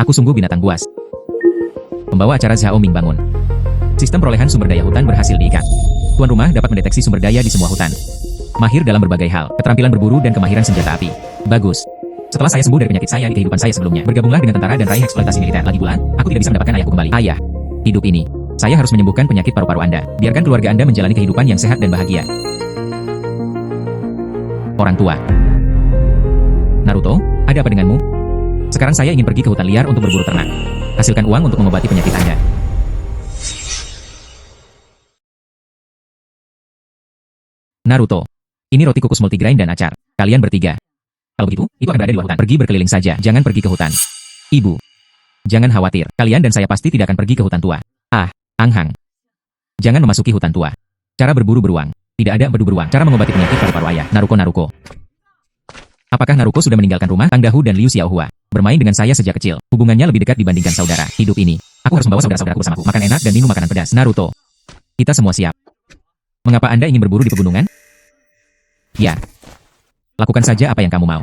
Aku sungguh binatang buas. Pembawa acara Zhao Ming bangun. Sistem perolehan sumber daya hutan berhasil diikat. Tuan rumah dapat mendeteksi sumber daya di semua hutan. Mahir dalam berbagai hal, keterampilan berburu dan kemahiran senjata api. Bagus. Setelah saya sembuh dari penyakit saya di kehidupan saya sebelumnya, bergabunglah dengan tentara dan raih eksploitasi militer. Lagi pula, aku tidak bisa mendapatkan ayahku kembali. Ayah, hidup ini. Saya harus menyembuhkan penyakit paru-paru Anda. Biarkan keluarga Anda menjalani kehidupan yang sehat dan bahagia. Orang tua. Naruto, ada apa denganmu? Sekarang saya ingin pergi ke hutan liar untuk berburu ternak. Hasilkan uang untuk mengobati penyakit Anda. Naruto. Ini roti kukus multigrain dan acar. Kalian bertiga. Kalau begitu, itu akan berada di luar hutan. Pergi berkeliling saja, jangan pergi ke hutan. Ibu. Jangan khawatir, kalian dan saya pasti tidak akan pergi ke hutan tua. Ah, Anghang. Jangan memasuki hutan tua. Cara berburu beruang. Tidak ada empedu beruang. Cara mengobati penyakit paru-paru ayah. Naruko. Apakah Naruko sudah meninggalkan rumah Tang Dahu dan Liu Xiaohua? Bermain dengan saya sejak kecil. Hubungannya lebih dekat dibandingkan saudara. Hidup ini, aku harus membawa saudara-saudaraku bersamaku. Makan enak dan minum makanan pedas. Naruto. Kita semua siap. Mengapa Anda ingin berburu di pegunungan? Ya. Lakukan saja apa yang kamu mau.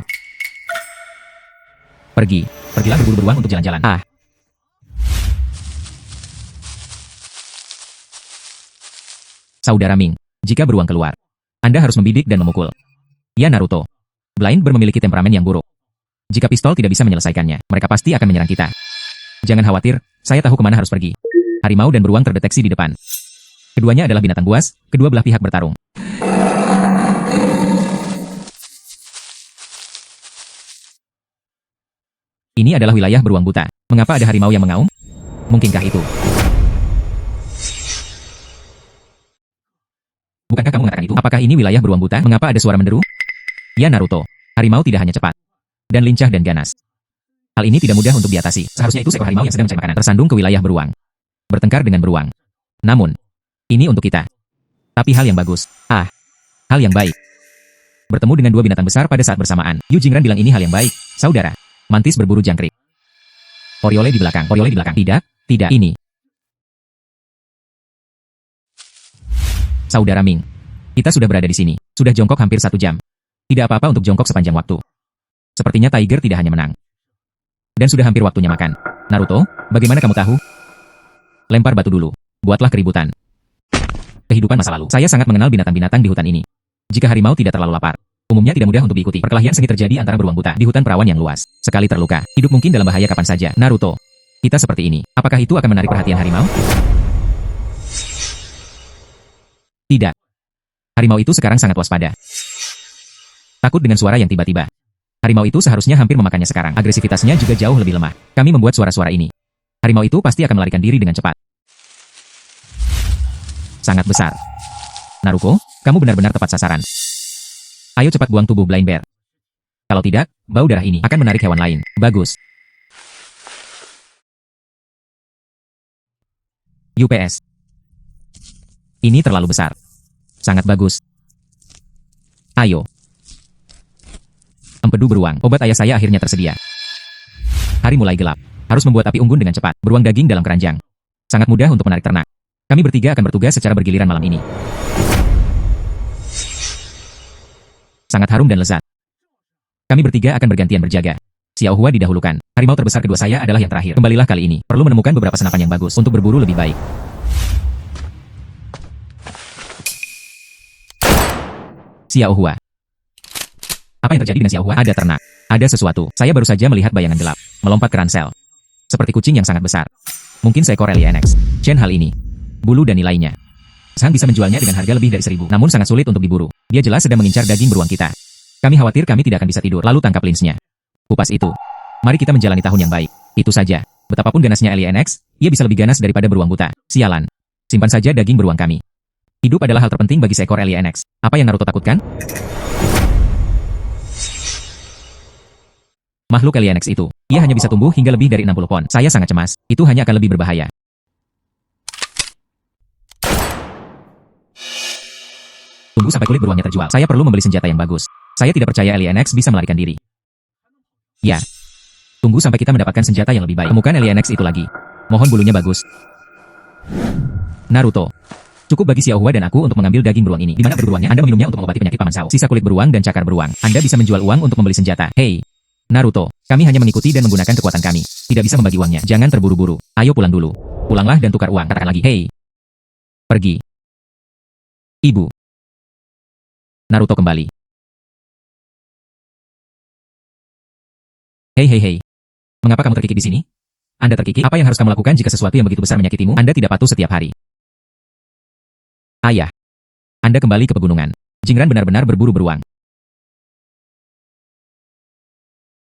Pergilah berburu beruang untuk jalan-jalan. Ah. Saudara Ming, jika beruang keluar, Anda harus membidik dan memukul. Ya Naruto. Blind Bear memiliki temperamen yang buruk. Jika pistol tidak bisa menyelesaikannya, mereka pasti akan menyerang kita. Jangan khawatir, saya tahu kemana harus pergi. Harimau dan beruang terdeteksi di depan. Keduanya adalah binatang buas, kedua belah pihak bertarung. Ini adalah wilayah beruang buta. Mengapa ada harimau yang mengaum? Mungkinkah itu? Bukankah kamu mengatakan itu? Apakah ini wilayah beruang buta? Mengapa ada suara menderu? Ya Naruto. Harimau tidak hanya cepat dan lincah dan ganas. Hal ini tidak mudah untuk diatasi. Seharusnya itu seekor harimau yang sedang mencari makanan. Tersandung ke wilayah beruang. Bertengkar dengan beruang. Namun, ini untuk kita. Tapi hal yang bagus. Ah, hal yang baik. Bertemu dengan dua binatang besar pada saat bersamaan. Yu Jingran bilang ini hal yang baik, saudara. Mantis berburu jangkrik. Oriole di belakang. Tidak, ini. Saudara Ming. Kita sudah berada di sini. Sudah jongkok hampir 1 jam. Tidak apa-apa untuk jongkok sepanjang waktu. Sepertinya Tiger tidak hanya menang. Dan sudah hampir waktunya makan. Naruto, bagaimana kamu tahu? Lempar batu dulu. Buatlah keributan. Kehidupan masa lalu. Saya sangat mengenal binatang-binatang di hutan ini. Jika harimau tidak terlalu lapar, umumnya tidak mudah untuk diikuti. Perkelahian sengit terjadi antara beruang buta di hutan perawan yang luas. Sekali terluka, hidup mungkin dalam bahaya kapan saja. Naruto, kita seperti ini. Apakah itu akan menarik perhatian harimau? Tidak. Harimau itu sekarang sangat waspada. Takut dengan suara yang tiba-tiba. Harimau itu seharusnya hampir memakannya sekarang. Agresivitasnya juga jauh lebih lemah. Kami membuat suara-suara ini. Harimau itu pasti akan melarikan diri dengan cepat. Sangat besar. Naruko, kamu benar-benar tepat sasaran. Ayo cepat buang tubuh Blind Bear. Kalau tidak, bau darah ini akan menarik hewan lain. Bagus. UPS. Ini terlalu besar. Sangat bagus. Ayo. Empedu beruang. Obat ayah saya akhirnya tersedia. Hari mulai gelap. Harus membuat api unggun dengan cepat. Beruang daging dalam keranjang. Sangat mudah untuk menarik ternak. Kami bertiga akan bertugas secara bergiliran malam ini. Sangat harum dan lezat. Kami bertiga akan bergantian berjaga. Xiaohua didahulukan. Harimau terbesar kedua saya adalah yang terakhir. Kembalilah kali ini. Perlu menemukan beberapa senapan yang bagus untuk berburu lebih baik. Xiaohua. Apa yang terjadi dengan Xiaohua? Ada ternak. Ada sesuatu. Saya baru saja melihat bayangan gelap. Melompat ke ransel. Seperti kucing yang sangat besar. Mungkin seekor LNX. Chen hal ini. Bulu dan nilainya. Sang bisa menjualnya dengan harga lebih dari 1.000. Namun sangat sulit untuk diburu. Dia jelas sedang mengincar daging beruang kita. Kami khawatir kami tidak akan bisa tidur. Lalu tangkap linsnya. Kupas itu. Mari kita menjalani tahun yang baik. Itu saja. Betapapun ganasnya LNX, ia bisa lebih ganas daripada beruang buta. Sialan. Simpan saja daging beruang kami. Hidup adalah hal terpenting bagi seekor LNX. Apa yang Naruto takutkan? Makhluk LNX itu. Ia hanya bisa tumbuh hingga lebih dari 60 pon. Saya sangat cemas. Itu hanya akan lebih berbahaya. Tunggu sampai kulit beruangnya terjual. Saya perlu membeli senjata yang bagus. Saya tidak percaya LNX bisa melarikan diri. Ya. Tunggu sampai kita mendapatkan senjata yang lebih baik. Temukan LNX itu lagi. Mohon bulunya bagus. Naruto. Cukup bagi Xiaohua dan aku untuk mengambil daging beruang ini. Di mana beruangnya? Anda meminumnya untuk mengobati penyakit Paman Sao. Sisa kulit beruang dan cakar beruang. Anda bisa menjual uang untuk membeli senjata. Hei, Naruto. Kami hanya mengikuti dan menggunakan kekuatan kami. Tidak bisa membagi uangnya. Jangan terburu-buru. Ayo pulang dulu. Pulanglah dan tukar uang. Katakan lagi. Hei. Pergi. Ibu. Naruto kembali. Hei hei hei. Mengapa kamu terkikik di sini? Anda terkikik? Apa yang harus kamu lakukan jika sesuatu yang begitu besar menyakitimu? Anda tidak patuh setiap hari. Ayah. Anda kembali ke pegunungan. Jingran benar-benar berburu beruang.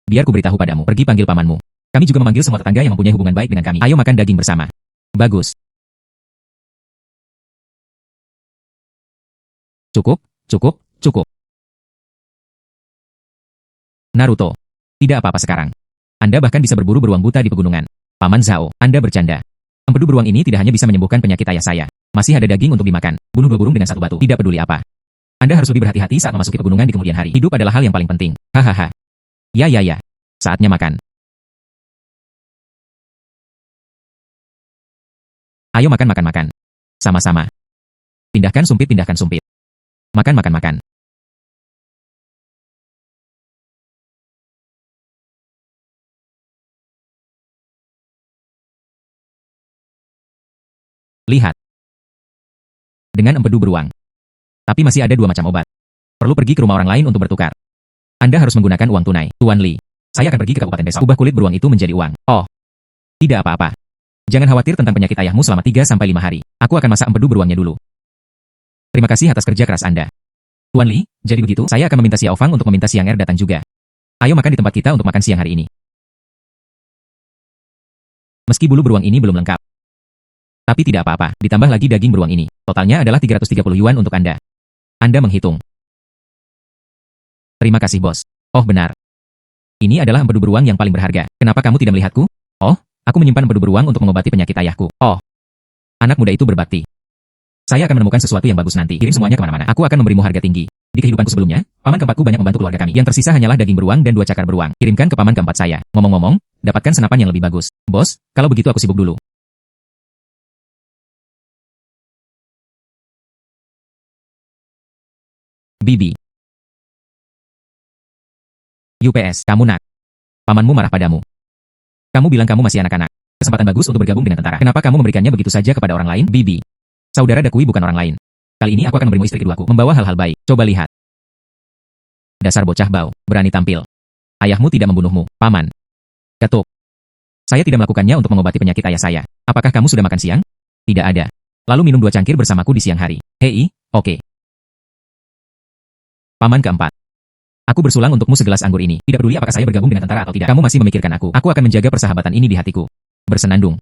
Biar ku beritahu padamu. Pergi panggil pamanmu. Kami juga memanggil semua tetangga yang mempunyai hubungan baik dengan kami. Ayo makan daging bersama. Bagus. Cukup, cukup, cukup. Naruto. Tidak apa-apa sekarang. Anda bahkan bisa berburu beruang buta di pegunungan. Paman Zhao, Anda bercanda. Empedu beruang ini tidak hanya bisa menyembuhkan penyakit ayah saya. Masih ada daging untuk dimakan. Bunuh 2 burung dengan 1 batu. Tidak peduli apa. Anda harus lebih berhati-hati saat memasuki pegunungan di kemudian hari. Hidup adalah hal yang paling penting. Hahaha. Ya ya ya. Saatnya makan. Ayo makan makan makan. Sama-sama. Pindahkan sumpit pindahkan sumpit. Makan makan makan. Lihat. Dengan empedu beruang. Tapi masih ada 2 macam obat. Perlu pergi ke rumah orang lain untuk bertukar. Anda harus menggunakan uang tunai. Tuan Li. Saya akan pergi ke kabupaten besok. Ubah kulit beruang itu menjadi uang. Oh. Tidak apa-apa. Jangan khawatir tentang penyakit ayahmu selama 3-5 hari. Aku akan masak empedu beruangnya dulu. Terima kasih atas kerja keras Anda. Tuan Li, jadi begitu, saya akan meminta Xiao Fang untuk meminta Siang Er datang juga. Ayo makan di tempat kita untuk makan siang hari ini. Meski bulu beruang ini belum lengkap. Tapi tidak apa-apa, ditambah lagi daging beruang ini. Totalnya adalah 330 yuan untuk Anda. Anda menghitung. Terima kasih bos. Oh benar. Ini adalah empedu beruang yang paling berharga. Kenapa kamu tidak melihatku? Oh, aku menyimpan empedu beruang untuk mengobati penyakit ayahku. Oh, anak muda itu berbakti. Saya akan menemukan sesuatu yang bagus nanti. Kirim semuanya kemana-mana. Aku akan memberimu harga tinggi. Di kehidupanku sebelumnya, paman keempatku banyak membantu keluarga kami. Yang tersisa hanyalah daging beruang dan 2 cakar beruang. Kirimkan ke paman keempat saya. Ngomong-ngomong, dapatkan senapan yang lebih bagus. Bos, kalau begitu aku sibuk dulu. Bibi. UPS, kamu nak. Pamanmu marah padamu. Kamu bilang kamu masih anak-anak. Kesempatan bagus untuk bergabung dengan tentara. Kenapa kamu memberikannya begitu saja kepada orang lain? Bibi. Saudara Dakui bukan orang lain. Kali ini aku akan memberimu istri keduaku. Membawa hal-hal baik. Coba lihat. Dasar bocah bau. Berani tampil. Ayahmu tidak membunuhmu, paman. Ketuk. Saya tidak melakukannya untuk mengobati penyakit ayah saya. Apakah kamu sudah makan siang? Tidak ada. Lalu minum 2 cangkir bersamaku di siang hari. Hei, oke. Paman keempat. Aku bersulang untukmu segelas anggur ini. Tidak peduli apakah saya bergabung dengan tentara atau tidak. Kamu masih memikirkan aku. Aku akan menjaga persahabatan ini di hatiku. Bersenandung.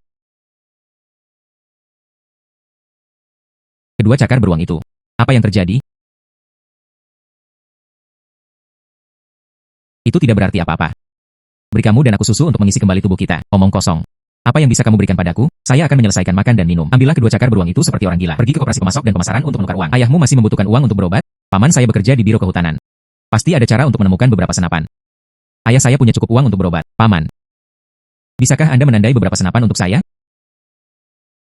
Kedua cakar beruang itu. Apa yang terjadi? Itu tidak berarti apa-apa. Beri kamu dan aku susu untuk mengisi kembali tubuh kita. Omong kosong. Apa yang bisa kamu berikan padaku? Saya akan menyelesaikan makan dan minum. Ambillah kedua cakar beruang itu seperti orang gila. Pergi ke koperasi pemasok dan pemasaran untuk menukar uang. Ayahmu masih membutuhkan uang untuk berobat? Paman saya bekerja di biro kehutanan. Pasti ada cara untuk menemukan beberapa senapan. Ayah saya punya cukup uang untuk berobat. Paman. Bisakah Anda menandai beberapa senapan untuk saya?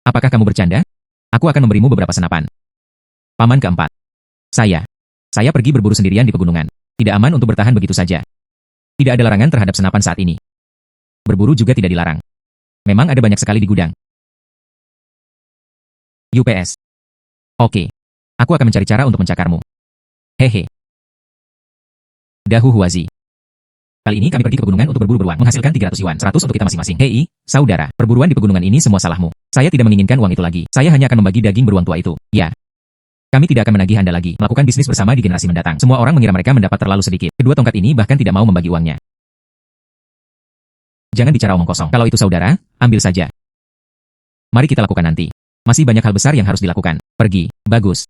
Apakah kamu bercanda? Aku akan memberimu beberapa senapan. Paman keempat. Saya pergi berburu sendirian di pegunungan. Tidak aman untuk bertahan begitu saja. Tidak ada larangan terhadap senapan saat ini. Berburu juga tidak dilarang. Memang ada banyak sekali di gudang. UPS. Oke. Aku akan mencari cara untuk mencakarmu. Hehe. Dahu Huazi. Kali ini kami pergi ke pegunungan untuk berburu beruang, menghasilkan 300 yuan, 100 untuk kita masing-masing. Hei, saudara, perburuan di pegunungan ini semua salahmu. Saya tidak menginginkan uang itu lagi. Saya hanya akan membagi daging beruang tua itu. Ya. Kami tidak akan menagih Anda lagi. Melakukan bisnis bersama di generasi mendatang. Semua orang mengira mereka mendapat terlalu sedikit. Kedua tongkat ini bahkan tidak mau membagi uangnya. Jangan bicara omong kosong. Kalau itu saudara, ambil saja. Mari kita lakukan nanti. Masih banyak hal besar yang harus dilakukan. Pergi. Bagus.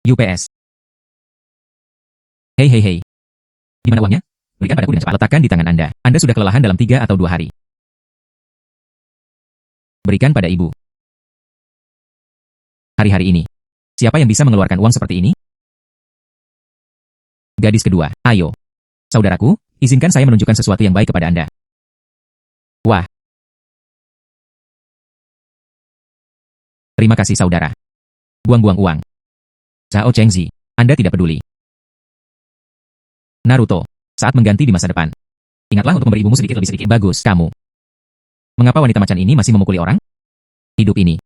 UPS. Hei hei hei. Di mana uangnya? Berikan padaku dengan cepat. Letakkan di tangan Anda. Anda sudah kelelahan dalam 3 atau 2 hari. Berikan pada ibu. Hari-hari ini. Siapa yang bisa mengeluarkan uang seperti ini? Gadis kedua. Ayo. Saudaraku, izinkan saya menunjukkan sesuatu yang baik kepada Anda. Wah. Terima kasih saudara. Buang-buang uang. Zhao Chengzi, Anda tidak peduli. Naruto, saat mengganti di masa depan. Ingatlah untuk memberi ibumu sedikit lebih sedikit. Bagus, kamu. Mengapa wanita macan ini masih memukuli orang? Hidup ini.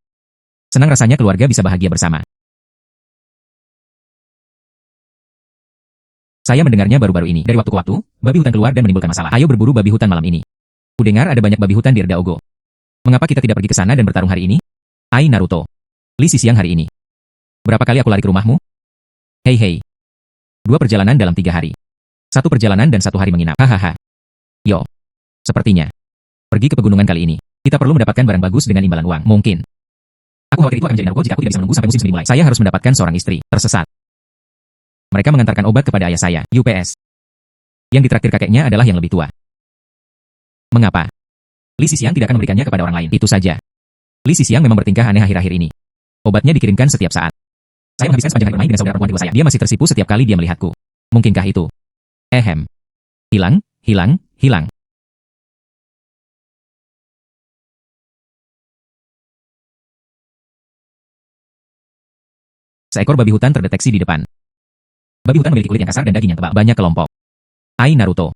Senang rasanya keluarga bisa bahagia bersama. Saya mendengarnya baru-baru ini. Dari waktu ke waktu, babi hutan keluar dan menimbulkan masalah. Ayo berburu babi hutan malam ini. Kudengar ada banyak babi hutan di Erdaogo. Mengapa kita tidak pergi ke sana dan bertarung hari ini? Ai Naruto. Li siang hari ini. Berapa kali aku lari ke rumahmu? Hei hei. 2 perjalanan dalam 3 hari. 1 perjalanan dan 1 hari menginap. Hahaha. Yo. Sepertinya. Pergi ke pegunungan kali ini. Kita perlu mendapatkan barang bagus dengan imbalan uang. Mungkin. Aku khawatir itu akan menjadi Naruto jika aku tidak bisa menunggu sampai musim semi mulai. Saya harus mendapatkan seorang istri. Tersesat. Mereka mengantarkan obat kepada ayah saya, UPS. Yang ditraktir kakeknya adalah yang lebih tua. Mengapa? Li Sixiang tidak akan memberikannya kepada orang lain. Itu saja. Li Sixiang memang bertingkah aneh akhir-akhir ini. Obatnya dikirimkan setiap saat. Saya menghabiskan sepanjang hari bermain dengan saudara perempuan kedua saya. Dia masih tersipu setiap kali dia melihatku. Mungkinkah itu? Hilang, hilang, hilang. Seekor babi hutan terdeteksi di depan. Babi hutan memiliki kulit yang kasar dan daging yang tebal. Banyak kelompok. Ai Naruto.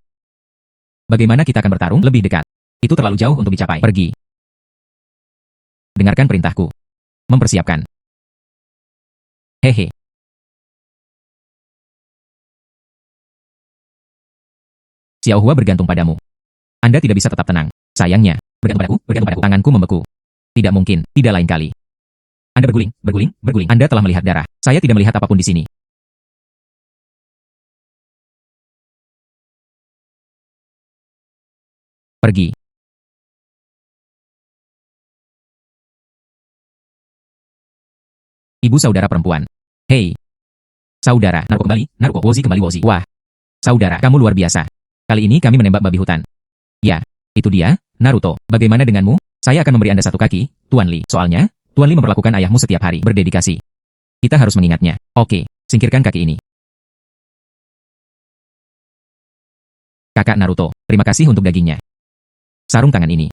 Bagaimana kita akan bertarung lebih dekat? Itu terlalu jauh untuk dicapai. Pergi. Dengarkan perintahku. Mempersiapkan. Hehe. Xiao Hua bergantung padamu. Anda tidak bisa tetap tenang. Sayangnya, bergantung padaku. Tanganku membeku. Tidak mungkin, tidak lain kali. Anda berguling, berguling, berguling. Anda telah melihat darah. Saya tidak melihat apapun di sini. Pergi. Ibu saudara perempuan. Hei. Saudara, Naruto kembali, Wozi. Wah. Saudara, kamu luar biasa. Kali ini kami menembak babi hutan. Ya, itu dia, Naruto. Bagaimana denganmu? Saya akan memberi Anda 1 kaki, Tuan Li. Soalnya, Tuan Li memperlakukan ayahmu setiap hari. Berdedikasi. Kita harus mengingatnya. Oke, singkirkan kaki ini. Kakak Naruto, terima kasih untuk dagingnya. Sarung tangan ini.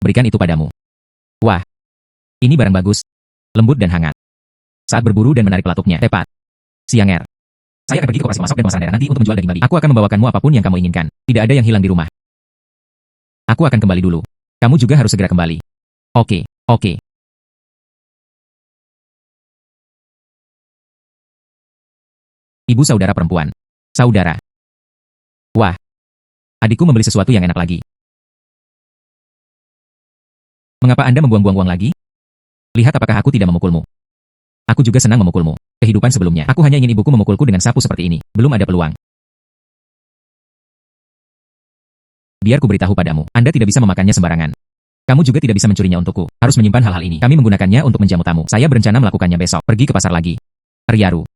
Berikan itu padamu. Wah. Ini barang bagus. Lembut dan hangat. Saat berburu dan menarik pelapuknya. Tepat. Sianger. Saya akan pergi ke koperasi pemasok dan pemasaran daerah nanti untuk menjual daging babi. Aku akan membawakanmu apapun yang kamu inginkan. Tidak ada yang hilang di rumah. Aku akan kembali dulu. Kamu juga harus segera kembali. Oke, oke. Ibu saudara perempuan. Saudara. Wah. Adikku membeli sesuatu yang enak lagi. Mengapa Anda membuang-buang uang lagi? Lihat apakah aku tidak memukulmu. Aku juga senang memukulmu. Kehidupan sebelumnya, aku hanya ingin ibuku memukulku dengan sapu seperti ini. Belum ada peluang. Biar ku beritahu padamu, Anda tidak bisa memakannya sembarangan. Kamu juga tidak bisa mencurinya untukku. Harus menyimpan hal-hal ini. Kami menggunakannya untuk menjamu tamu. Saya berencana melakukannya besok. Pergi ke pasar lagi. Ryaru.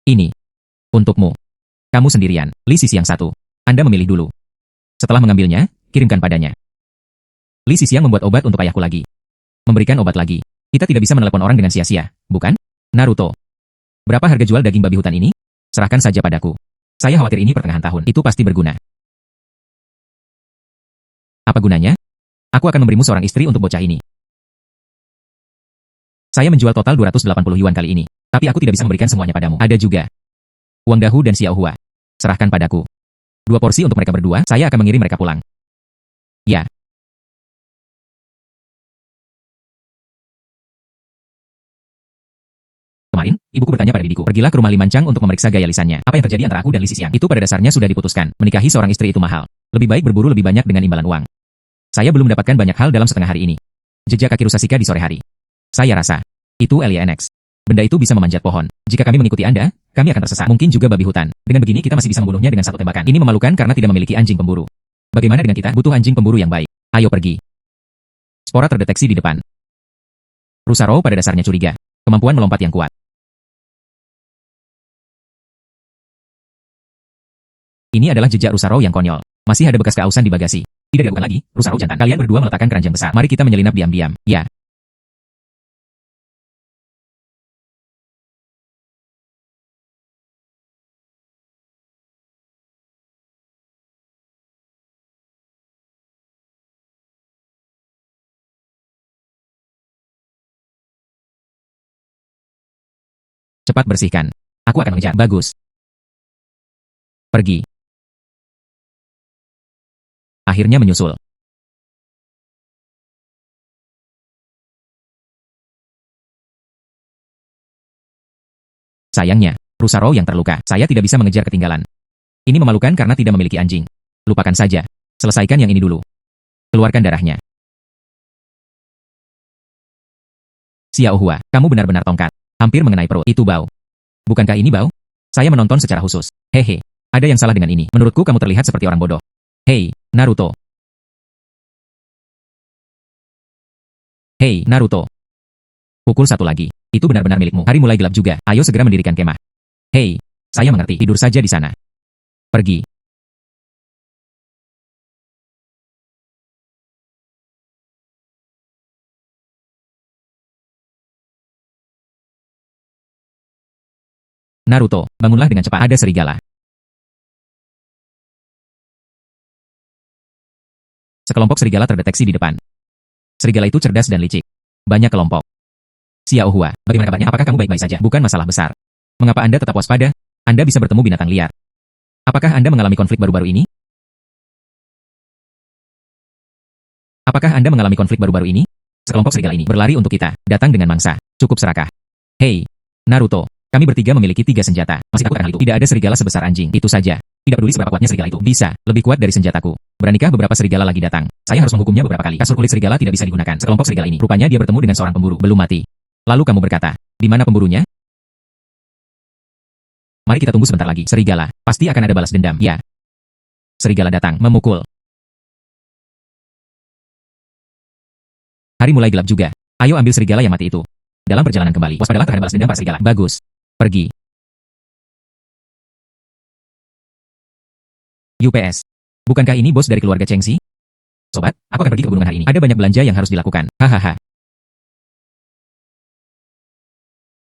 Ini. Untukmu. Kamu sendirian. Li Sixiang 1. Anda memilih dulu. Setelah mengambilnya, kirimkan padanya. Li Sixiang membuat obat untuk ayahku lagi. Memberikan obat lagi. Kita tidak bisa menelepon orang dengan sia-sia, bukan? Naruto. Berapa harga jual daging babi hutan ini? Serahkan saja padaku. Saya khawatir ini pertengahan tahun. Itu pasti berguna. Apa gunanya? Aku akan memberimu seorang istri untuk bocah ini. Saya menjual total 280 yuan kali ini. Tapi aku tidak bisa memberikan semuanya padamu. Ada juga Wang Dahu dan Xiao Hua. Serahkan padaku. 2 porsi untuk mereka berdua, saya akan mengirim mereka pulang. Ya. Kemarin, ibuku bertanya pada bibiku, pergilah ke rumah Limancang untuk memeriksa gaya lisannya. Apa yang terjadi antara aku dan Li Sixiang? Itu pada dasarnya sudah diputuskan. Menikahi seorang istri itu mahal. Lebih baik berburu lebih banyak dengan imbalan uang. Saya belum mendapatkan banyak hal dalam setengah hari ini. Jejak kaki Rusasika di sore hari. Saya rasa, itu LYNX. Benda itu bisa memanjat pohon. Jika kami mengikuti Anda, kami akan tersesat. Mungkin juga babi hutan. Dengan begini kita masih bisa membunuhnya dengan 1 tembakan. Ini memalukan karena tidak memiliki anjing pemburu. Bagaimana dengan kita? Butuh anjing pemburu yang baik. Ayo pergi. Spora terdeteksi di depan. Rusaro pada dasarnya curiga. Kemampuan melompat yang kuat. Ini adalah jejak Rusaro yang konyol. Masih ada bekas keausan di bagasi. Tidak diragukan lagi, Rusaro jantan. Kalian berdua meletakkan keranjang besar. Mari kita menyelinap diam-diam. Ya. Cepat bersihkan. Aku akan mengejar. Bagus. Pergi. Akhirnya menyusul. Sayangnya, rusa Row yang terluka. Saya tidak bisa mengejar ketinggalan. Ini memalukan karena tidak memiliki anjing. Lupakan saja. Selesaikan yang ini dulu. Keluarkan darahnya. Xiao Hua, kamu benar-benar tongkat. Hampir mengenai perut. Itu bau. Bukankah ini bau? Saya menonton secara khusus. Hehe. Ada yang salah dengan ini. Menurutku kamu terlihat seperti orang bodoh. Hei, Naruto. Hei, Naruto. Pukul satu lagi. Itu benar-benar milikmu. Hari mulai gelap juga. Ayo segera mendirikan kemah. Hei, saya mengerti. Tidur saja di sana. Pergi. Naruto, bangunlah dengan cepat. Ada serigala. Sekelompok serigala terdeteksi di depan. Serigala itu cerdas dan licik. Banyak kelompok. Xiao Hua, bagaimana kabarnya? Apakah kamu baik-baik saja? Bukan masalah besar. Mengapa Anda tetap waspada? Anda bisa bertemu binatang liar. Apakah Anda mengalami konflik baru-baru ini? Apakah Anda mengalami konflik baru-baru ini? Sekelompok serigala ini berlari untuk kita, datang dengan mangsa. Cukup serakah. Hei, Naruto, kami bertiga memiliki 3 senjata. Masih takut akan hal itu? Tidak ada serigala sebesar anjing. Itu saja. Tidak peduli seberapa kuatnya serigala itu. Bisa, lebih kuat dari senjataku. Beranikah beberapa serigala lagi datang? Saya harus menghukumnya beberapa kali. Kasur kulit serigala tidak bisa digunakan. Sekelompok serigala ini, rupanya dia bertemu dengan seorang pemburu. Belum mati. Lalu kamu berkata, di mana pemburunya? Mari kita tunggu sebentar lagi. Serigala, pasti akan ada balas dendam. Ya. Serigala datang, memukul. Hari mulai gelap juga. Ayo ambil serigala yang mati itu. Dalam perjalanan kembali, waspadalah terhadap balas dendam para serigala. Bagus. Pergi. UPS. Bukankah ini bos dari keluarga Chengxi? Sobat, aku akan pergi ke pegunungan hari ini. Ada banyak belanja yang harus dilakukan. Hahaha.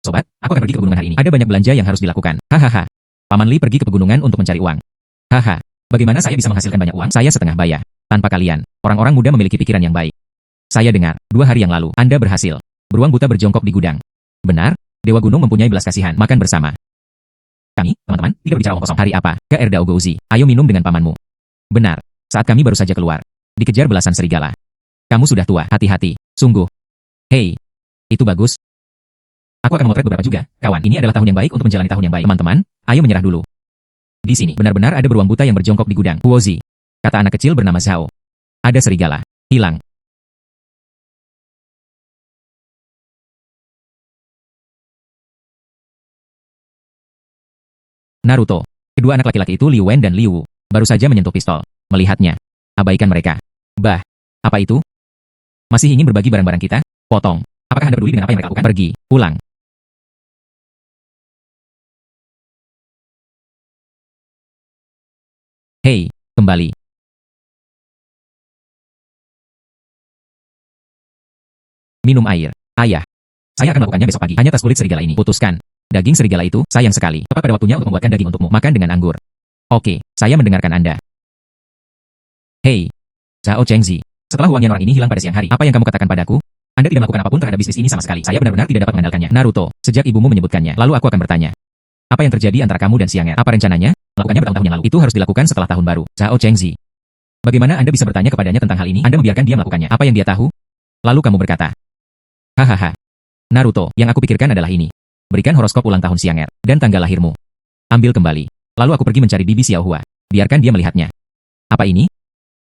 Sobat, aku akan pergi ke pegunungan hari ini. Ada banyak belanja yang harus dilakukan. Hahaha. Paman Li pergi ke pegunungan untuk mencari uang. Haha. Bagaimana saya bisa menghasilkan banyak uang? Saya setengah baya. Tanpa kalian, orang-orang muda memiliki pikiran yang baik. Saya dengar, 2 hari yang lalu, Anda berhasil. Beruang buta berjongkok di gudang. Benar? Dewa Gunung mempunyai belas kasihan. Makan bersama. Kami, teman-teman, tidak berbicara omong kosong. Hari apa? Ke Erda Ogouzi. Ayo minum dengan pamanmu. Benar. Saat kami baru saja keluar, dikejar belasan serigala. Kamu sudah tua. Hati-hati. Sungguh. Hei. Itu bagus. Aku akan memotret beberapa juga, kawan. Ini adalah tahun yang baik untuk menjalani tahun yang baik. Teman-teman, ayo menyerah dulu. Di sini, benar-benar ada beruang buta yang berjongkok di gudang. Huozi. Kata anak kecil bernama Zhao. Ada serigala. Hilang. Naruto. Kedua anak laki-laki itu Liu Wen dan Liu Wu. Baru saja menyentuh pistol. Melihatnya. Abaikan mereka. Bah. Apa itu? Masih ingin berbagi barang-barang kita? Potong. Apakah Anda peduli dengan apa yang mereka lakukan? Pergi. Pulang. Hei. Kembali. Minum air. Ayah. Saya akan melakukannya besok pagi. Hanya tas kulit serigala ini. Putuskan. Daging serigala itu, sayang sekali. Tepat pada waktunya untuk membuatkan daging untukmu. Makan dengan anggur. Oke, saya mendengarkan Anda. Hei. Zhao Chengxi. Setelah uang Yanuar ini hilang pada siang hari, apa yang kamu katakan padaku? Anda tidak melakukan apapun terhadap bisnis ini sama sekali. Saya benar-benar tidak dapat mengandalkannya. Naruto, sejak ibumu menyebutkannya, lalu aku akan bertanya. Apa yang terjadi antara kamu dan Xianger? Apa rencananya? Melakukannya bertahun-tahun yang lalu. Itu harus dilakukan setelah tahun baru. Zhao Chengxi. Bagaimana Anda bisa bertanya kepadanya tentang hal ini? Anda membiarkan dia melakukannya. Apa yang dia tahu? Lalu kamu berkata. Hahaha. Naruto, yang aku pikirkan adalah ini. Berikan horoskop ulang tahun Xianger, dan tanggal lahirmu. Ambil kembali. Lalu aku pergi mencari bibi Xiao Hua. Biarkan dia melihatnya. Apa ini?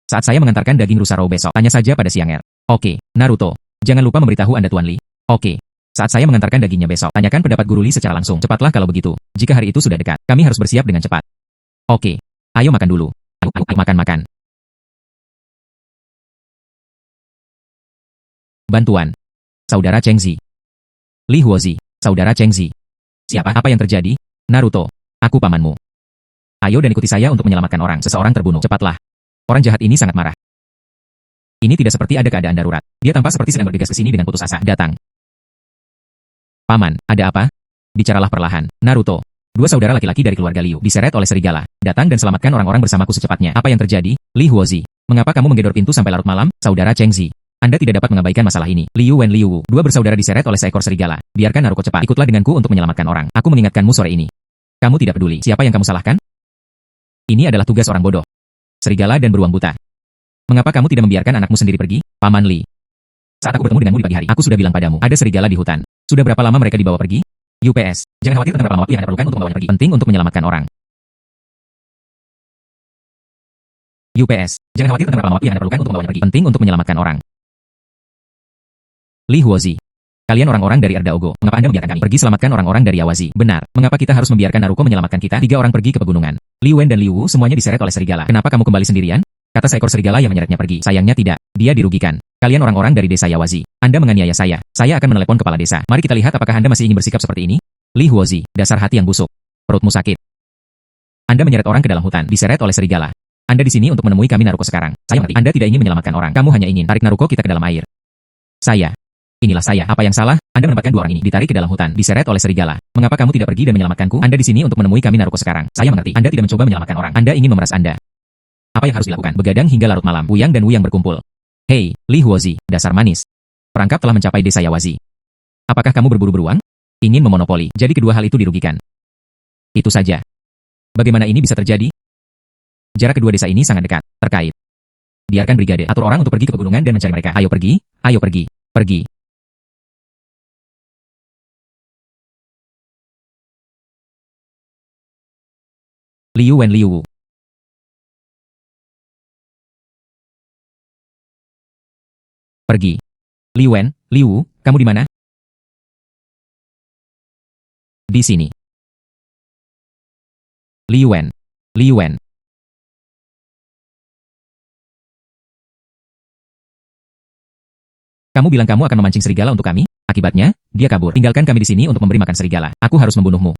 Saat saya mengantarkan daging rusa Row besok, tanya saja pada Xianger. Oke, Naruto. Jangan lupa memberitahu Anda Tuan Li. Oke. Saat saya mengantarkan dagingnya besok, tanyakan pendapat Guru Li secara langsung. Cepatlah kalau begitu. Jika hari itu sudah dekat, kami harus bersiap dengan cepat. Oke. Ayo makan dulu. Makan. Bantuan. Saudara Chengxi. Li Huozi. Saudara Chengxi. Siapa? Apa yang terjadi? Naruto. Aku pamanmu. Ayo dan ikuti saya untuk menyelamatkan orang. Seseorang terbunuh. Cepatlah. Orang jahat ini sangat marah. Ini tidak seperti ada keadaan darurat. Dia tampak seperti sedang bergegas ke sini dengan putus asa. Datang. Paman, ada apa? Bicaralah perlahan. Naruto. 2 saudara laki-laki dari keluarga Liu diseret oleh serigala. Datang dan selamatkan orang-orang bersamaku secepatnya. Apa yang terjadi? Li Huozi. Mengapa kamu menggedor pintu sampai larut malam? Saudara Chengxi. Anda tidak dapat mengabaikan masalah ini. Liu Wen Liu Wu, dua bersaudara diseret oleh seekor serigala. Biarkan Naruto cepat. Ikutlah denganku untuk menyelamatkan orang. Aku mengingatkanmu sore ini. Kamu tidak peduli siapa yang kamu salahkan? Ini adalah tugas orang bodoh. Serigala dan beruang buta. Mengapa kamu tidak membiarkan anakmu sendiri pergi, Paman Li? Saat aku bertemu denganmu di pagi hari, aku sudah bilang padamu, ada serigala di hutan. Sudah berapa lama mereka dibawa pergi? UPS, jangan khawatir tentang berapa lama waktu yang Anda perlukan untuk membawanya pergi. Penting untuk menyelamatkan orang. UPS, jangan khawatir tentang berapa lama waktu yang Anda perlukan untuk membawanya pergi. Penting untuk menyelamatkan orang. Li Huozi. Kalian orang-orang dari Erda Ogo, mengapa Anda membiarkan kami pergi selamatkan orang-orang dari Awazi? Benar, mengapa kita harus membiarkan Naruto menyelamatkan kita? 3 orang pergi ke pegunungan. Liu Wen dan Liu Wu semuanya diseret oleh serigala. Kenapa kamu kembali sendirian? Kata seekor serigala yang menyeretnya pergi. Sayangnya tidak, dia dirugikan. Kalian orang-orang dari desa Yawazi. Anda menganiaya saya. Saya akan menelepon kepala desa. Mari kita lihat apakah Anda masih ingin bersikap seperti ini? Li Huozi, dasar hati yang busuk. Perutmu sakit. Anda menyeret orang ke dalam hutan, diseret oleh serigala. Anda di sini untuk menemui kami Naruto sekarang. Saya mengerti. Anda tidak ingin menyelamatkan orang. Kamu hanya ingin tarik Naruto kita ke dalam air. Saya. Inilah saya. Apa yang salah? Anda menempatkan 2 orang ini ditarik ke dalam hutan, diseret oleh serigala. Mengapa kamu tidak pergi dan menyelamatkanku? Anda di sini untuk menemui kami Naruto sekarang. Saya mengerti. Anda tidak mencoba menyelamatkan orang. Anda ingin memeras Anda. Apa yang harus dilakukan? Begadang hingga larut malam. Wuyang dan Wuyang berkumpul. Hei, Li Huozi, dasar manis. Perangkap telah mencapai desa Yawazi. Apakah kamu berburu beruang? Ingin memonopoli. Jadi kedua hal itu dirugikan. Itu saja. Bagaimana ini bisa terjadi? Jarak kedua desa ini sangat dekat. Terkait. Biarkan brigade atur orang untuk pergi ke pegunungan dan mencari mereka. Ayo pergi, ayo pergi, pergi. Liu Wen Liu Wu. Pergi. Liu Wen, Liu Wu, kamu di mana? Di sini. Liu Wen, Liu Wen. Kamu bilang kamu akan memancing serigala untuk kami? Akibatnya, dia kabur. Tinggalkan kami di sini untuk memberi makan serigala. Aku harus membunuhmu.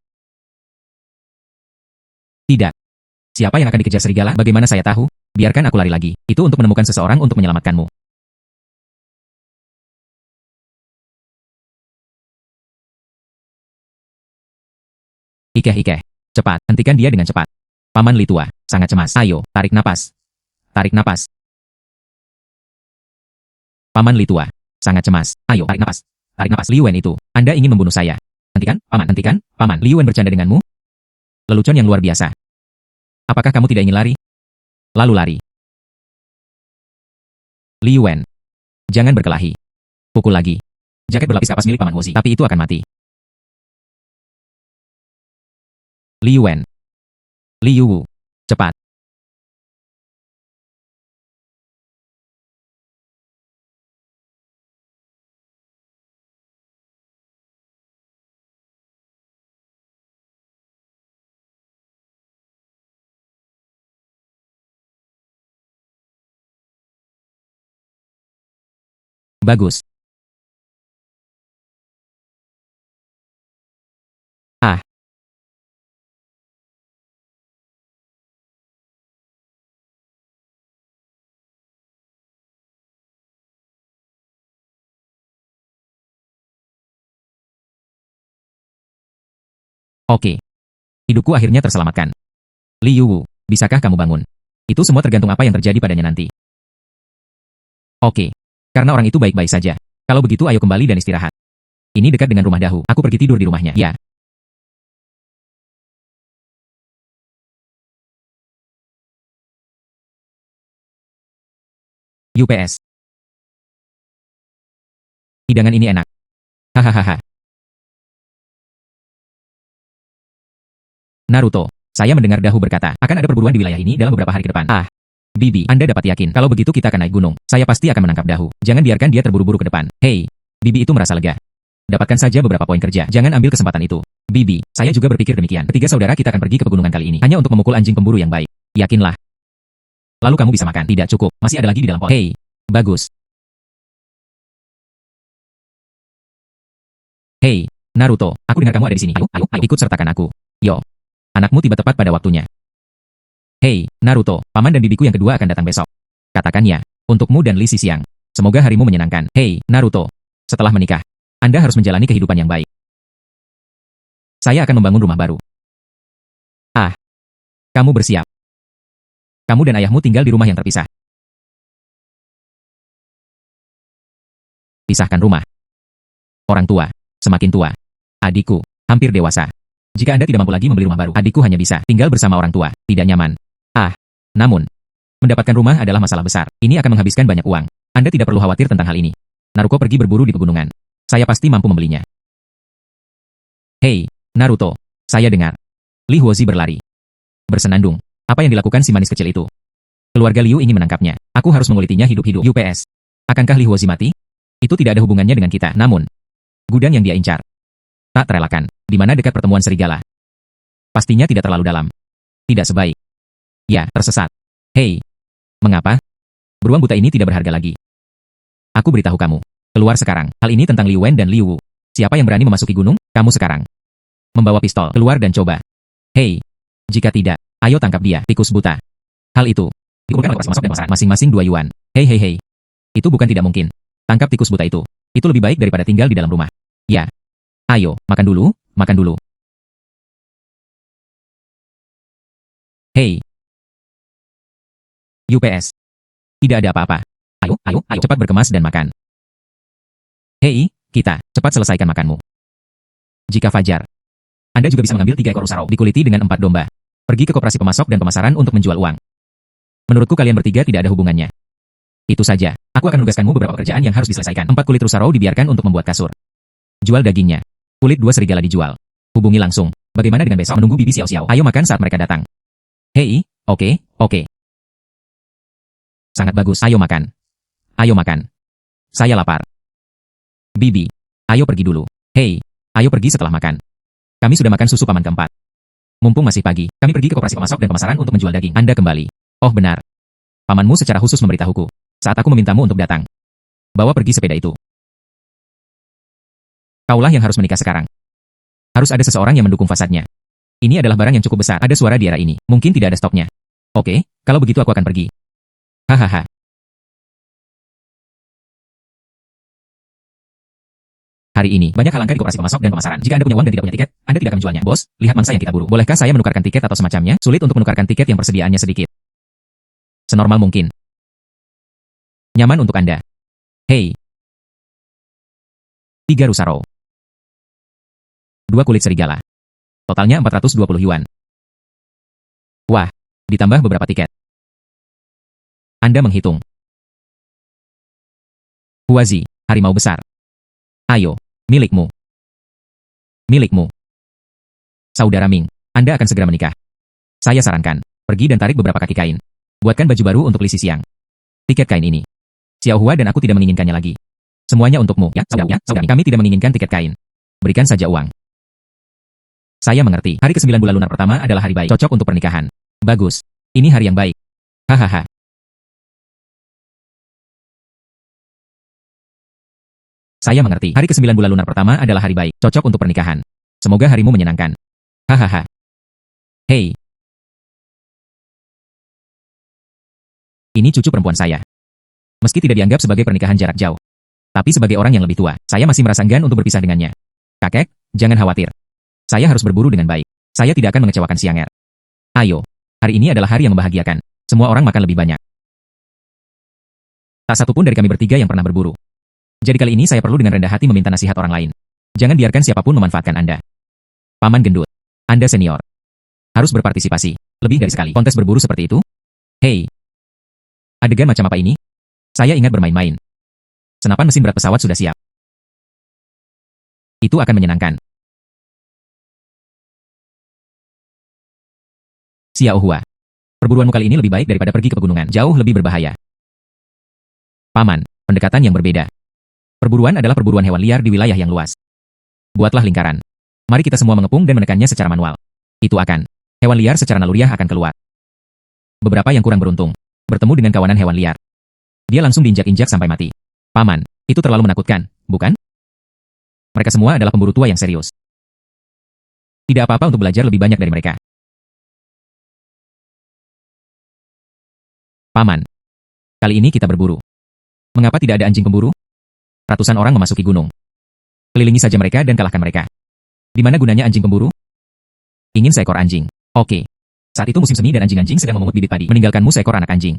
Tidak. Siapa yang akan dikejar serigala? Bagaimana saya tahu? Biarkan aku lari lagi. Itu untuk menemukan seseorang untuk menyelamatkanmu. Ikeh-ikeh. Cepat, hentikan dia dengan cepat. Paman Li tua, sangat cemas. Ayo, tarik napas. Tarik napas. Paman Li tua, sangat cemas. Ayo, tarik napas. Tarik napas. Liu Wen itu, Anda ingin membunuh saya. Hentikan, Paman, hentikan, Paman. Liu Wen bercanda denganmu? Lelucon yang luar biasa. Apakah kamu tidak ingin lari? Lalu lari. Liu Wen, jangan berkelahi. Pukul lagi. Jaket berlapis kapas milik Paman Huozi, tapi itu akan mati. Liu Wen. Liu Wu. Cepat. Bagus. Ah, oke. Hidupku akhirnya terselamatkan. Liu Wu, bisakah kamu bangun? Itu semua tergantung apa yang terjadi padanya nanti. Oke. Karena orang itu baik-baik saja. Kalau begitu ayo kembali dan istirahat. Ini dekat dengan rumah Dahu. Aku pergi tidur di rumahnya. Ya. UPS. Hidangan ini enak. Hahaha. Naruto. Saya mendengar Dahu berkata, akan ada perburuan di wilayah ini dalam beberapa hari ke depan. Ah. Bibi, Anda dapat yakin. Kalau begitu kita akan naik gunung. Saya pasti akan menangkap Dahu. Jangan biarkan dia terburu-buru ke depan. Hei. Bibi itu merasa lega. Dapatkan saja beberapa poin kerja. Jangan ambil kesempatan itu. Bibi, saya juga berpikir demikian. Ketiga saudara kita akan pergi ke pegunungan kali ini. Hanya untuk memukul anjing pemburu yang baik. Yakinlah. Lalu kamu bisa makan. Tidak cukup. Masih ada lagi di dalam pot. Hei. Bagus. Hei. Naruto, aku dengar kamu ada di sini. Ayo, ayo, ayo, ikut sertakan aku. Yo. Anakmu tiba tepat pada waktunya. Hei, Naruto, paman dan bibiku yang kedua akan datang besok. Katakan ya, untukmu dan Li Sixiang. Semoga harimu menyenangkan. Hei, Naruto, setelah menikah, Anda harus menjalani kehidupan yang baik. Saya akan membangun rumah baru. Ah, kamu bersiap. Kamu dan ayahmu tinggal di rumah yang terpisah. Pisahkan rumah. Orang tua. Semakin tua. Adikku. Hampir dewasa. Jika Anda tidak mampu lagi membeli rumah baru, adikku hanya bisa tinggal bersama orang tua. Tidak nyaman. Namun, mendapatkan rumah adalah masalah besar. Ini akan menghabiskan banyak uang. Anda tidak perlu khawatir tentang hal ini. Naruto pergi berburu di pegunungan. Saya pasti mampu membelinya. Hei, Naruto. Saya dengar. Li Huozi berlari. Bersenandung. Apa yang dilakukan si manis kecil itu? Keluarga Liu ingin menangkapnya. Aku harus mengulitinya hidup-hidup. UPS. Akankah Li Huozi mati? Itu tidak ada hubungannya dengan kita. Namun, gudang yang dia incar. Tak terelakkan. Di mana dekat pertemuan serigala. Pastinya tidak terlalu dalam. Tidak sebaik. Ya, tersesat. Hei. Mengapa? Beruang buta ini tidak berharga lagi. Aku beritahu kamu. Keluar sekarang. Hal ini tentang Liu Wen dan Liu Wu. Siapa yang berani memasuki gunung? Kamu sekarang. Membawa pistol. Keluar dan coba. Hei. Jika tidak, ayo tangkap dia, tikus buta. Hal itu. Dikurangkan oleh masuk dan pasaran. Masing-masing 2 yuan. Hei. Itu bukan tidak mungkin. Tangkap tikus buta itu. Itu lebih baik daripada tinggal di dalam rumah. Ya. Ayo, makan dulu, makan dulu. Hei. UPS. Tidak ada apa-apa. Ayo, cepat berkemas dan makan. Hei, kita, cepat selesaikan makanmu. Jika fajar, Anda juga bisa mengambil 3 ekor rusarau, dikuliti dengan 4 domba. Pergi ke koperasi pemasok dan pemasaran untuk menjual uang. Menurutku kalian bertiga tidak ada hubungannya. Itu saja, aku akan menugaskanmu beberapa pekerjaan yang harus diselesaikan. 4 kulit rusarau dibiarkan untuk membuat kasur. Jual dagingnya. Kulit 2 serigala dijual. Hubungi langsung. Bagaimana dengan besok menunggu bibi Xiao Xiao? Ayo makan saat mereka datang. Hei, oke. Sangat bagus, ayo makan. Ayo makan. Saya lapar. Bibi, ayo pergi dulu. Hei, ayo pergi setelah makan. Kami sudah makan susu paman keempat. Mumpung masih pagi, kami pergi ke koperasi pemasok dan pemasaran untuk menjual daging. Anda kembali. Oh benar. Pamanmu secara khusus memberitahuku saat aku memintamu untuk datang. Bawa pergi sepeda itu. Kaulah yang harus menikah sekarang. Harus ada seseorang yang mendukung fasadnya. Ini adalah barang yang cukup besar. Ada suara di era ini. Mungkin tidak ada stoknya. Oke, kalau begitu aku akan pergi. Hahaha. Hari ini, banyak hal langka di koperasi pemasok dan pemasaran. Jika Anda punya uang dan tidak punya tiket, Anda tidak akan menjualnya. Bos, lihat mangsa yang kita buru. Bolehkah saya menukarkan tiket atau semacamnya? Sulit untuk menukarkan tiket yang persediaannya sedikit. Senormal mungkin. Nyaman untuk Anda. Hei. 3 rusarau. 2 kulit serigala. Totalnya 420 yuan. Wah, ditambah beberapa tiket. Anda menghitung. Huazi, harimau besar. Ayo, milikmu. Milikmu. Saudara Ming, Anda akan segera menikah. Saya sarankan, pergi dan tarik beberapa kaki kain. Buatkan baju baru untuk Lisi siang. Tiket kain ini. Xiao Hua dan aku tidak menginginkannya lagi. Semuanya untukmu, ya, saudara. Kami tidak menginginkan tiket kain. Berikan saja uang. Saya mengerti. Hari ke-9 bulan lunar pertama adalah hari baik. Cocok untuk pernikahan. Bagus. Ini hari yang baik. Hahaha. Saya mengerti. Hari ke-9 bulan lunar pertama adalah hari baik. Cocok untuk pernikahan. Semoga harimu menyenangkan. Hahaha. Hei. Ini cucu perempuan saya. Meski tidak dianggap sebagai pernikahan jarak jauh. Tapi sebagai orang yang lebih tua, saya masih merasa enggan untuk berpisah dengannya. Kakek, jangan khawatir. Saya harus berburu dengan baik. Saya tidak akan mengecewakan Xianger. Ayo. Hari ini adalah hari yang membahagiakan. Semua orang makan lebih banyak. Tak satu pun dari kami bertiga yang pernah berburu. Jadi kali ini saya perlu dengan rendah hati meminta nasihat orang lain. Jangan biarkan siapapun memanfaatkan Anda. Paman gendut. Anda senior. Harus berpartisipasi. Lebih dari sekali. Kontes berburu seperti itu? Hei. Adegan macam apa ini? Saya ingat bermain-main. Senapan mesin berat pesawat sudah siap. Itu akan menyenangkan. Xiao Hua. Perburuanmu kali ini lebih baik daripada pergi ke pegunungan. Jauh lebih berbahaya. Paman, pendekatan yang berbeda. Perburuan adalah perburuan hewan liar di wilayah yang luas. Buatlah lingkaran. Mari kita semua mengepung dan menekannya secara manual. Itu akan. Hewan liar secara naluriah akan keluar. Beberapa yang kurang beruntung. Bertemu dengan kawanan hewan liar. Dia langsung diinjak-injak sampai mati. Paman, itu terlalu menakutkan, bukan? Mereka semua adalah pemburu tua yang serius. Tidak apa-apa untuk belajar lebih banyak dari mereka. Paman. Kali ini kita berburu. Mengapa tidak ada anjing pemburu? Ratusan orang memasuki gunung. Kelilingi saja mereka dan kalahkan mereka. Di mana gunanya anjing pemburu? Ingin seekor anjing. Oke. Saat itu musim semi dan anjing-anjing sedang memungut bibit padi. Meninggalkanmu seekor anak anjing.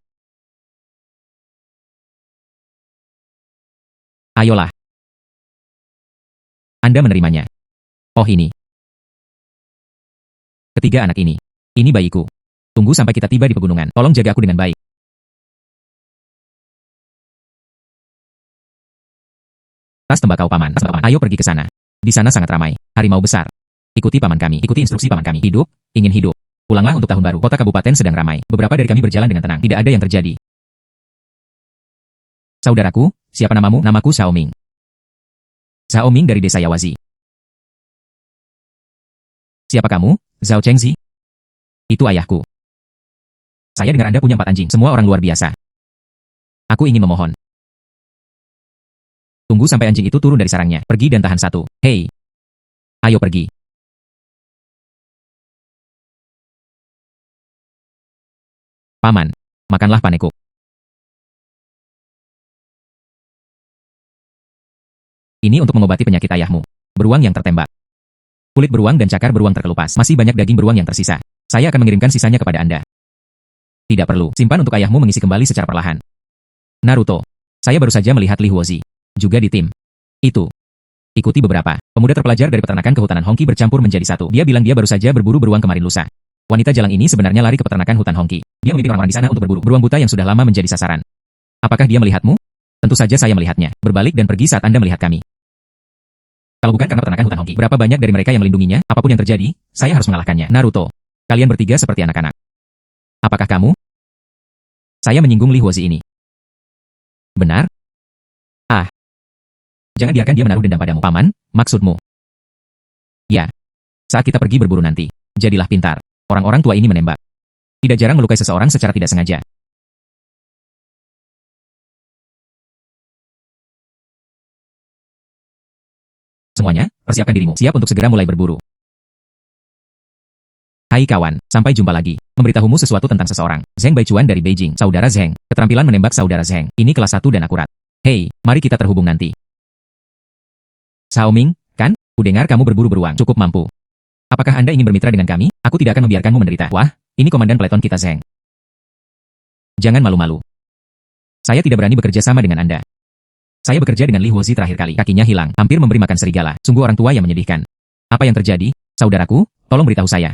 Ayolah. Anda menerimanya. Oh ini. Ketiga anak ini. Ini bayiku. Tunggu sampai kita tiba di pegunungan. Tolong jaga aku dengan baik. Tas tembakau paman. Ayo pergi ke sana. Di sana sangat ramai. Harimau besar. Ikuti paman kami. Ikuti instruksi paman kami. Hidup, ingin hidup. Pulanglah untuk tahun baru. Kota kabupaten sedang ramai. Beberapa dari kami berjalan dengan tenang. Tidak ada yang terjadi. Saudaraku, siapa namamu? Namaku Xiaoming. Xiaoming dari desa Yawazi. Siapa kamu? Zhao Chengzi? Itu ayahku. Saya dengar Anda punya 4 anjing. Semua orang luar biasa. Aku ingin memohon. Tunggu sampai anjing itu turun dari sarangnya. Pergi dan tahan satu. Hei. Ayo pergi. Paman, makanlah panekuk. Ini untuk mengobati penyakit ayahmu. Beruang yang tertembak. Kulit beruang dan cakar beruang terkelupas. Masih banyak daging beruang yang tersisa. Saya akan mengirimkan sisanya kepada Anda. Tidak perlu. Simpan untuk ayahmu mengisi kembali secara perlahan. Naruto. Saya baru saja melihat Li Huozi. Juga di tim. Itu. Ikuti beberapa. Pemuda terpelajar dari peternakan kehutanan Hongqi bercampur menjadi satu. Dia bilang dia baru saja berburu beruang kemarin lusa. Wanita jalang ini sebenarnya lari ke peternakan hutan Hongqi. Dia memimpin orang-orang di sana untuk berburu beruang buta yang sudah lama menjadi sasaran. Apakah dia melihatmu? Tentu saja saya melihatnya. Berbalik dan pergi saat Anda melihat kami. Kalau bukan karena peternakan hutan Hongqi, berapa banyak dari mereka yang melindunginya? Apapun yang terjadi, saya harus mengalahkannya. Naruto. Kalian bertiga seperti anak-anak. Apakah kamu? Saya menyinggung Li Huozi ini. Benar? Ah. Jangan biarkan dia menaruh dendam padamu. Paman, maksudmu? Ya. Saat kita pergi berburu nanti, jadilah pintar. Orang-orang tua ini menembak. Tidak jarang melukai seseorang secara tidak sengaja. Semuanya, persiapkan dirimu. Siap untuk segera mulai berburu. Hai kawan, sampai jumpa lagi. Memberitahumu sesuatu tentang seseorang. Zheng Baichuan dari Beijing. Saudara Zheng. Keterampilan menembak saudara Zheng. Ini kelas 1 dan akurat. Hei, mari kita terhubung nanti. Xiaoming, kan? Kudengar kamu berburu beruang. Cukup mampu. Apakah Anda ingin bermitra dengan kami? Aku tidak akan membiarkanmu menderita. Wah, ini komandan peleton kita Zheng. Jangan malu-malu. Saya tidak berani bekerja sama dengan Anda. Saya bekerja dengan Li Huozi terakhir kali. Kakinya hilang, hampir memberi makan serigala. Sungguh orang tua yang menyedihkan. Apa yang terjadi? Saudaraku, tolong beritahu saya.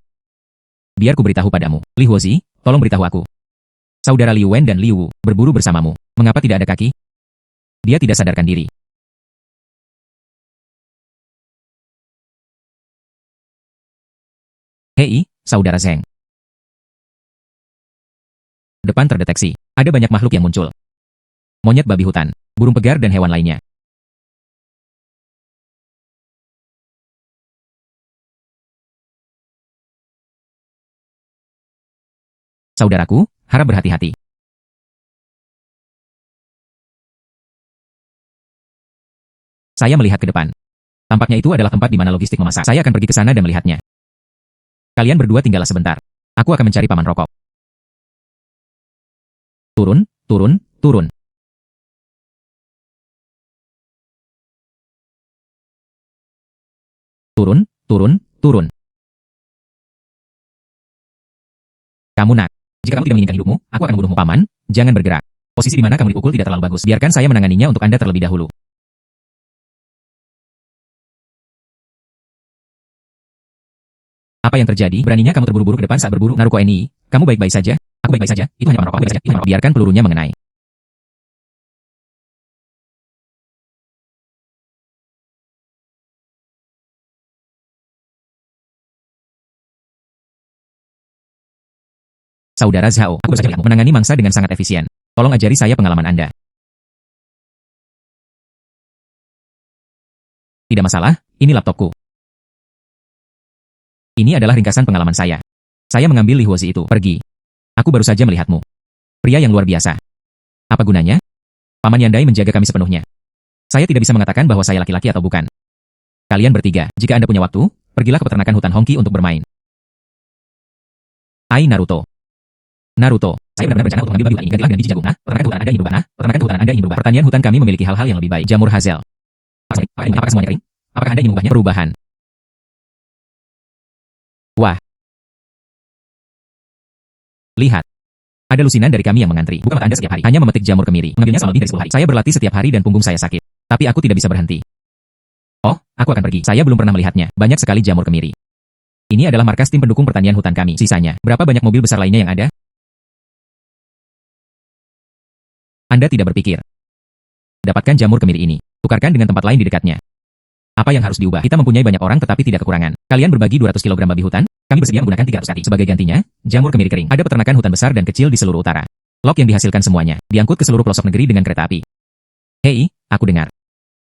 Biar ku beritahu padamu. Li Huozi, tolong beritahu aku. Saudara Liu Wen dan Liu Wu berburu bersamamu. Mengapa tidak ada kaki? Dia tidak sadarkan diri. Hei, saudara Zheng. Depan terdeteksi. Ada banyak makhluk yang muncul. Monyet babi hutan, burung pegar dan hewan lainnya. Saudaraku, harap berhati-hati. Saya melihat ke depan. Tampaknya itu adalah tempat di mana logistik memasak. Saya akan pergi ke sana dan melihatnya. Kalian berdua tinggallah sebentar. Aku akan mencari paman rokok. Turun, turun, turun. Turun, turun, turun. Kamu nak. Jika kamu tidak menginginkan hidupmu, aku akan membunuhmu. Paman, jangan bergerak. Posisi di mana kamu dipukul tidak terlalu bagus. Biarkan saya menanganinya untuk Anda terlebih dahulu. Apa yang terjadi? Beraninya kamu terburu-buru ke depan saat berburu. Naruko ini, kamu baik-baik saja? Aku baik-baik saja. Itu hanya paman rokok. Aku baik-baik saja. Itu hanya rokok. Biarkan pelurunya mengenai. Saudara Zhao, aku baru saja melihatmu menangani mangsa dengan sangat efisien. Tolong ajari saya pengalaman Anda. Tidak masalah, ini laptopku. Ini adalah ringkasan pengalaman saya. Saya mengambil Li Huozi itu. Pergi. Aku baru saja melihatmu. Pria yang luar biasa. Apa gunanya? Paman Yandai menjaga kami sepenuhnya. Saya tidak bisa mengatakan bahwa saya laki-laki atau bukan. Kalian bertiga, jika Anda punya waktu, pergilah ke peternakan hutan Hongqi untuk bermain. Ai Naruto. Naruto, saya benar-benar berencana untuk mengambil babi hutan ini. Gantilah dengan biji jagung. Nah, peternakan hutan Anda ingin berubah. Nah, peternakan hutan Anda ingin berubah. Pertanian hutan kami memiliki hal-hal yang lebih baik. Jamur hazel. Apakah semuanya kering? Apakah Anda ingin mengubahnya? Perubahan. Wah. Lihat. Ada lusinan dari kami yang mengantri. Bukan mata Anda setiap hari. Hanya memetik jamur kemiri. Mengambilnya selama lebih dari 10 hari. Saya berlatih setiap hari dan punggung saya sakit. Tapi aku tidak bisa berhenti. Oh, aku akan pergi. Saya belum pernah melihatnya. Banyak sekali jamur kemiri. Ini adalah markas tim pendukung pertanian hutan kami. Sisanya, berapa banyak mobil besar lainnya yang ada? Anda tidak berpikir. Dapatkan jamur kemiri ini. Tukarkan dengan tempat lain di dekatnya. Apa yang harus diubah? Kita mempunyai banyak orang tetapi tidak kekurangan. Kalian berbagi 200 kilogram babi hutan? Kami bersedia menggunakan 300 kaki. Sebagai gantinya, jamur kemiri kering. Ada peternakan hutan besar dan kecil di seluruh utara. Log yang dihasilkan semuanya, diangkut ke seluruh pelosok negeri dengan kereta api. Hei, aku dengar.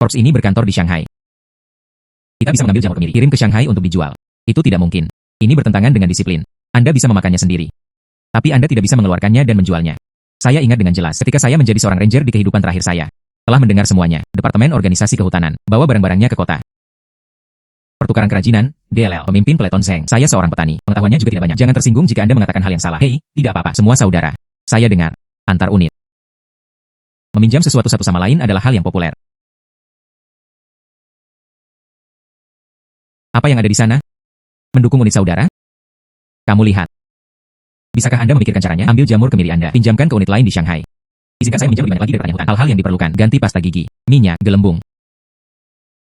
Korps ini berkantor di Shanghai. Kita bisa mengambil jamur kemiri, kirim ke Shanghai untuk dijual. Itu tidak mungkin. Ini bertentangan dengan disiplin. Anda bisa memakannya sendiri. Tapi Anda tidak bisa mengeluarkannya dan menjualnya. Saya ingat dengan jelas ketika saya menjadi seorang ranger di kehidupan terakhir saya. Telah mendengar semuanya. Departemen Organisasi Kehutanan. Bawa barang-barangnya ke kota. Pertukaran kerajinan, DLL, pemimpin peleton Zeng. Saya seorang petani. Pengetahuannya juga tidak banyak. Jangan tersinggung jika Anda mengatakan hal yang salah. Hei, tidak apa-apa. Semua saudara. Saya dengar. Antar unit. Meminjam sesuatu satu sama lain adalah hal yang populer. Apa yang ada di sana? Mendukung unit saudara? Kamu lihat. Bisakah Anda memikirkan caranya? Ambil jamur kemiri Anda. Pinjamkan ke unit lain di Shanghai. Izinkan saya meminjam lebih banyak lagi dari pertanian hutan. Hal-hal yang diperlukan. Ganti pasta gigi, minyak, gelembung.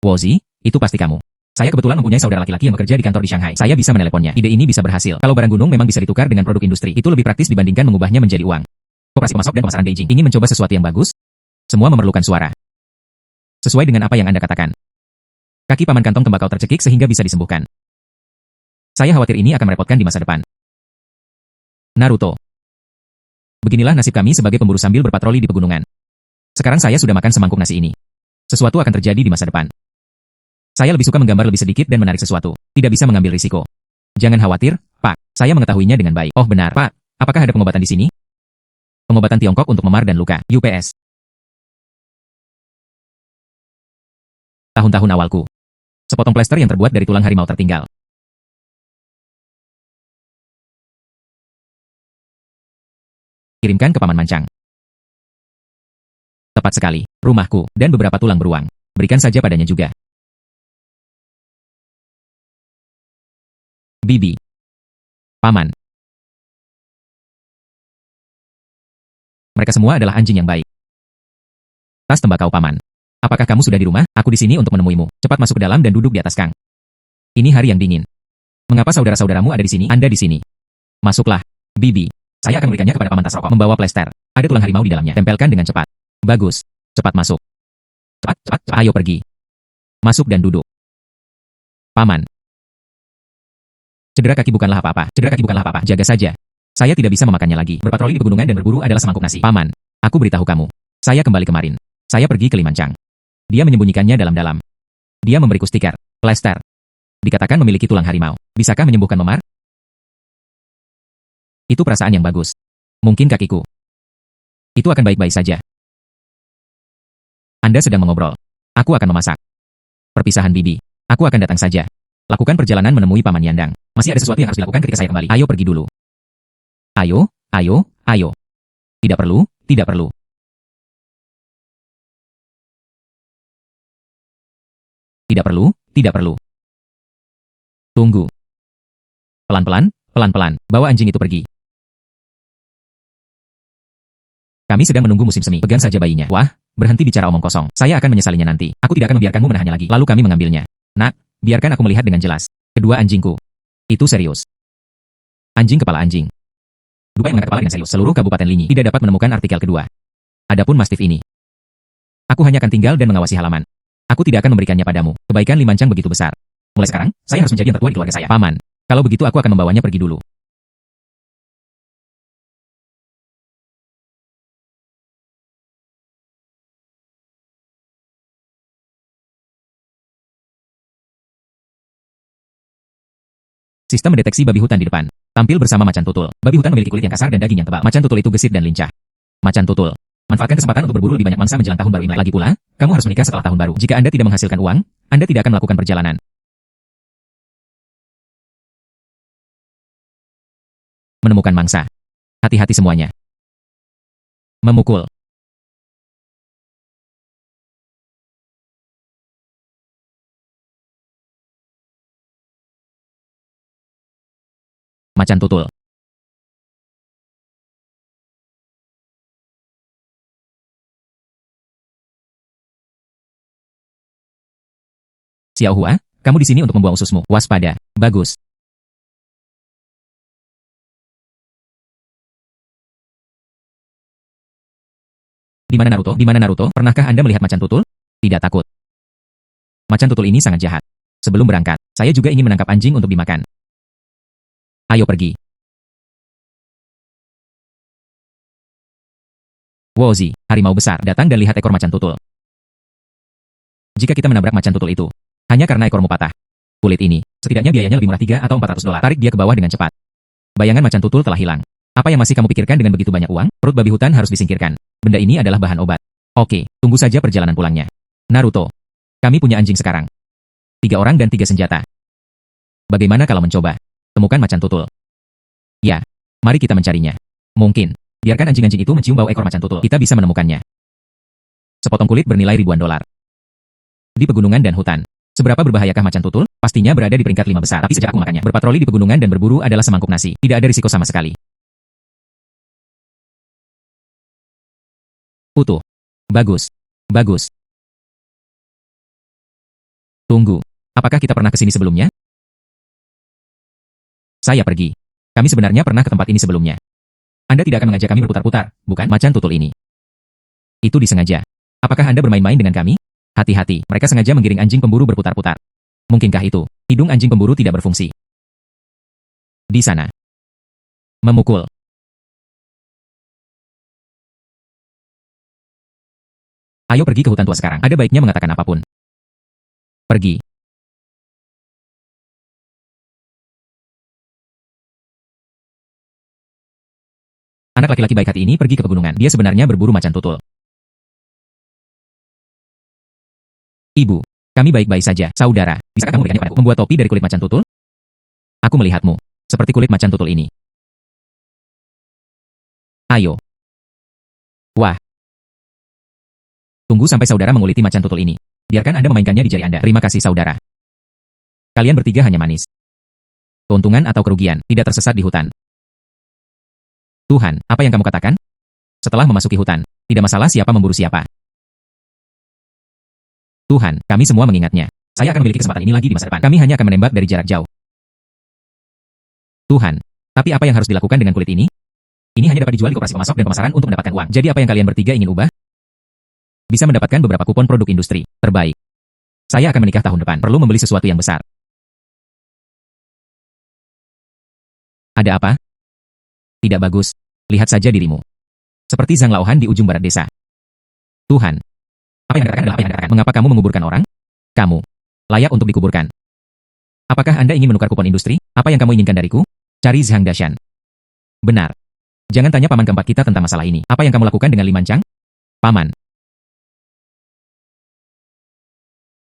Wozi, itu pasti kamu. Saya kebetulan mempunyai saudara laki-laki yang bekerja di kantor di Shanghai. Saya bisa meneleponnya. Ide ini bisa berhasil. Kalau barang gunung memang bisa ditukar dengan produk industri. Itu lebih praktis dibandingkan mengubahnya menjadi uang. Koperasi pemasok dan pemasaran Beijing ingin mencoba sesuatu yang bagus? Semua memerlukan suara. Sesuai dengan apa yang Anda katakan. Kaki paman kantong tembakau tercekik sehingga bisa disembuhkan. Saya khawatir ini akan merepotkan di masa depan. Naruto. Beginilah nasib kami sebagai pemburu sambil berpatroli di pegunungan. Sekarang saya sudah makan semangkuk nasi ini. Sesuatu akan terjadi di masa depan. Saya lebih suka menggambar lebih sedikit dan menarik sesuatu. Tidak bisa mengambil risiko. Jangan khawatir, Pak. Saya mengetahuinya dengan baik. Oh benar, Pak. Apakah ada pengobatan di sini? Pengobatan Tiongkok untuk memar dan luka. UPS. Tahun-tahun awalku. Sepotong plester yang terbuat dari tulang harimau tertinggal. Kirimkan ke Paman Mancang. Tepat sekali. Rumahku dan beberapa tulang beruang. Berikan saja padanya juga. Bibi. Paman. Mereka semua adalah anjing yang baik. Tas tembakau Paman. Apakah kamu sudah di rumah? Aku di sini untuk menemuimu. Cepat masuk ke dalam dan duduk di atas kang. Ini hari yang dingin. Mengapa saudara-saudaramu ada di sini? Anda di sini. Masuklah. Bibi. Saya akan memberikannya kepada Paman tas rokok. Membawa plester. Ada tulang harimau di dalamnya. Tempelkan dengan cepat. Bagus. Cepat masuk. Cepat, cepat, cepat. Ayo pergi. Masuk dan duduk. Paman. Cedera kaki bukanlah apa-apa. Cedera kaki bukanlah apa-apa. Jaga saja. Saya tidak bisa memakannya lagi. Berpatroli di pegunungan dan berburu adalah semangkuk nasi. Paman. Aku beritahu kamu. Saya kembali kemarin. Saya pergi ke Limancang. Dia menyembunyikannya dalam-dalam. Dia memberiku stiker. Plester. Dikatakan memiliki tulang harimau. Bisakah menyembuhkan memar? Itu perasaan yang bagus. Mungkin kakiku. Itu akan baik-baik saja. Anda sedang mengobrol. Aku akan memasak. Perpisahan Bibi. Aku akan datang saja. Lakukan perjalanan menemui Paman Yandang. Masih ada sesuatu yang harus dilakukan ketika saya kembali. Ayo pergi dulu. Ayo, ayo, ayo. Tidak perlu, tidak perlu. Tidak perlu, tidak perlu. Tunggu. Pelan-pelan, pelan-pelan. Bawa anjing itu pergi. Kami sedang menunggu musim semi. Pegang saja bayinya. Wah, berhenti bicara omong kosong. Saya akan menyesalinya nanti. Aku tidak akan membiarkanmu menahannya lagi. Lalu kami mengambilnya. Nak, biarkan aku melihat dengan jelas. Kedua anjingku. Itu serius. Anjing kepala anjing. Dua yang mengangkat kepala dengan serius. Seluruh Kabupaten Linyi tidak dapat menemukan artikel kedua. Adapun mastif ini. Aku hanya akan tinggal dan mengawasi halaman. Aku tidak akan memberikannya padamu. Kebaikan Limancang begitu besar. Mulai sekarang, saya harus menjadi yang tertua di keluarga saya. Paman. Kalau begitu aku akan membawanya pergi dulu. Sistem mendeteksi babi hutan di depan. Tampil bersama macan tutul. Babi hutan memiliki kulit yang kasar dan daging yang tebal. Macan tutul itu gesit dan lincah. Macan tutul. Manfaatkan kesempatan untuk berburu lebih banyak mangsa menjelang tahun baru Imlek. Lagi pula, kamu harus menikah setelah tahun baru. Jika Anda tidak menghasilkan uang, Anda tidak akan melakukan perjalanan. Menemukan mangsa. Hati-hati semuanya. Memukul. Macan tutul. Xiao Hua, kamu di sini untuk membuang ususmu. Waspada. Bagus. Di mana Naruto? Di mana Naruto? Pernahkah Anda melihat macan tutul? Tidak takut. Macan tutul ini sangat jahat. Sebelum berangkat, saya juga ingin menangkap anjing untuk dimakan. Ayo pergi. Wozi, harimau besar, datang dan lihat ekor macan tutul. Jika kita menabrak macan tutul itu, hanya karena ekormu patah. Kulit ini, setidaknya biayanya lebih murah 3 atau 400 dolar. Tarik dia ke bawah dengan cepat. Bayangan macan tutul telah hilang. Apa yang masih kamu pikirkan dengan begitu banyak uang? Perut babi hutan harus disingkirkan. Benda ini adalah bahan obat. Oke, tunggu saja perjalanan pulangnya. Naruto, kami punya anjing sekarang. 3 orang dan 3 senjata. Bagaimana kalau mencoba? Temukan macan tutul. Ya, mari kita mencarinya. Mungkin, biarkan anjing-anjing itu mencium bau ekor macan tutul. Kita bisa menemukannya. Sepotong kulit bernilai ribuan dolar. Di pegunungan dan hutan. Seberapa berbahayakah macan tutul? Pastinya berada di peringkat 5 besar. Tapi sejak aku makannya, berpatroli di pegunungan dan berburu adalah semangkuk nasi. Tidak ada risiko sama sekali. Utuh. Bagus. Bagus. Tunggu. Apakah kita pernah ke sini sebelumnya? Saya pergi. Kami sebenarnya pernah ke tempat ini sebelumnya. Anda tidak akan mengajak kami berputar-putar, bukan? Macan tutul ini. Itu disengaja. Apakah Anda bermain-main dengan kami? Hati-hati, mereka sengaja menggiring anjing pemburu berputar-putar. Mungkinkah itu? Hidung anjing pemburu tidak berfungsi. Di sana. Memukul. Ayo pergi ke hutan tua sekarang. Ada baiknya mengatakan apapun. Pergi. Anak laki-laki baik hati ini pergi ke pegunungan. Dia sebenarnya berburu macan tutul. Ibu, kami baik-baik saja, saudara. Bisakah kamu berikannya padaku? Membuat topi dari kulit macan tutul? Aku melihatmu. Seperti kulit macan tutul ini. Ayo. Wah. Tunggu sampai saudara menguliti macan tutul ini. Biarkan Anda memainkannya di jari Anda. Terima kasih saudara. Kalian bertiga hanya manis. Keuntungan atau kerugian, tidak tersesat di hutan. Tuhan, apa yang kamu katakan? Setelah memasuki hutan, tidak masalah siapa memburu siapa. Tuhan, kami semua mengingatnya. Saya akan memiliki kesempatan ini lagi di masa depan. Kami hanya akan menembak dari jarak jauh. Tuhan, tapi apa yang harus dilakukan dengan kulit ini? Ini hanya dapat dijual di koperasi pemasok dan pemasaran untuk mendapatkan uang. Jadi apa yang kalian bertiga ingin ubah? Bisa mendapatkan beberapa kupon produk industri terbaik. Saya akan menikah tahun depan. Perlu membeli sesuatu yang besar. Ada apa? Tidak bagus. Lihat saja dirimu. Seperti Zhang Laohan di ujung barat desa. Tuhan. Apa yang Anda katakan adalah apa yang Anda katakan. Mengapa kamu menguburkan orang? Kamu. Layak untuk dikuburkan. Apakah Anda ingin menukar kupon industri? Apa yang kamu inginkan dariku? Cari Zhang Dashan. Benar. Jangan tanya paman keempat kita tentang masalah ini. Apa yang kamu lakukan dengan Li Manchang? Paman.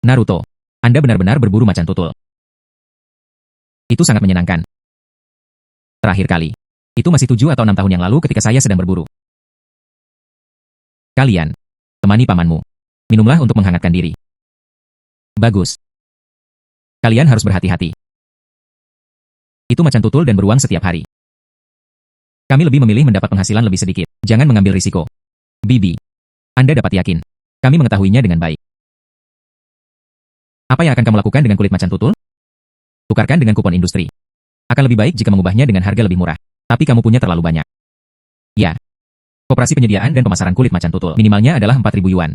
Naruto. Anda benar-benar berburu macan tutul. Itu sangat menyenangkan. Terakhir kali. Itu masih 7 atau 6 tahun yang lalu ketika saya sedang berburu. Kalian. Temani pamanmu. Minumlah untuk menghangatkan diri. Bagus. Kalian harus berhati-hati. Itu macan tutul dan beruang setiap hari. Kami lebih memilih mendapat penghasilan lebih sedikit. Jangan mengambil risiko. Bibi. Anda dapat yakin. Kami mengetahuinya dengan baik. Apa yang akan kamu lakukan dengan kulit macan tutul? Tukarkan dengan kupon industri. Akan lebih baik jika mengubahnya dengan harga lebih murah. Tapi kamu punya terlalu banyak. Ya. Koperasi penyediaan dan pemasaran kulit macan tutul minimalnya adalah 4.000 yuan.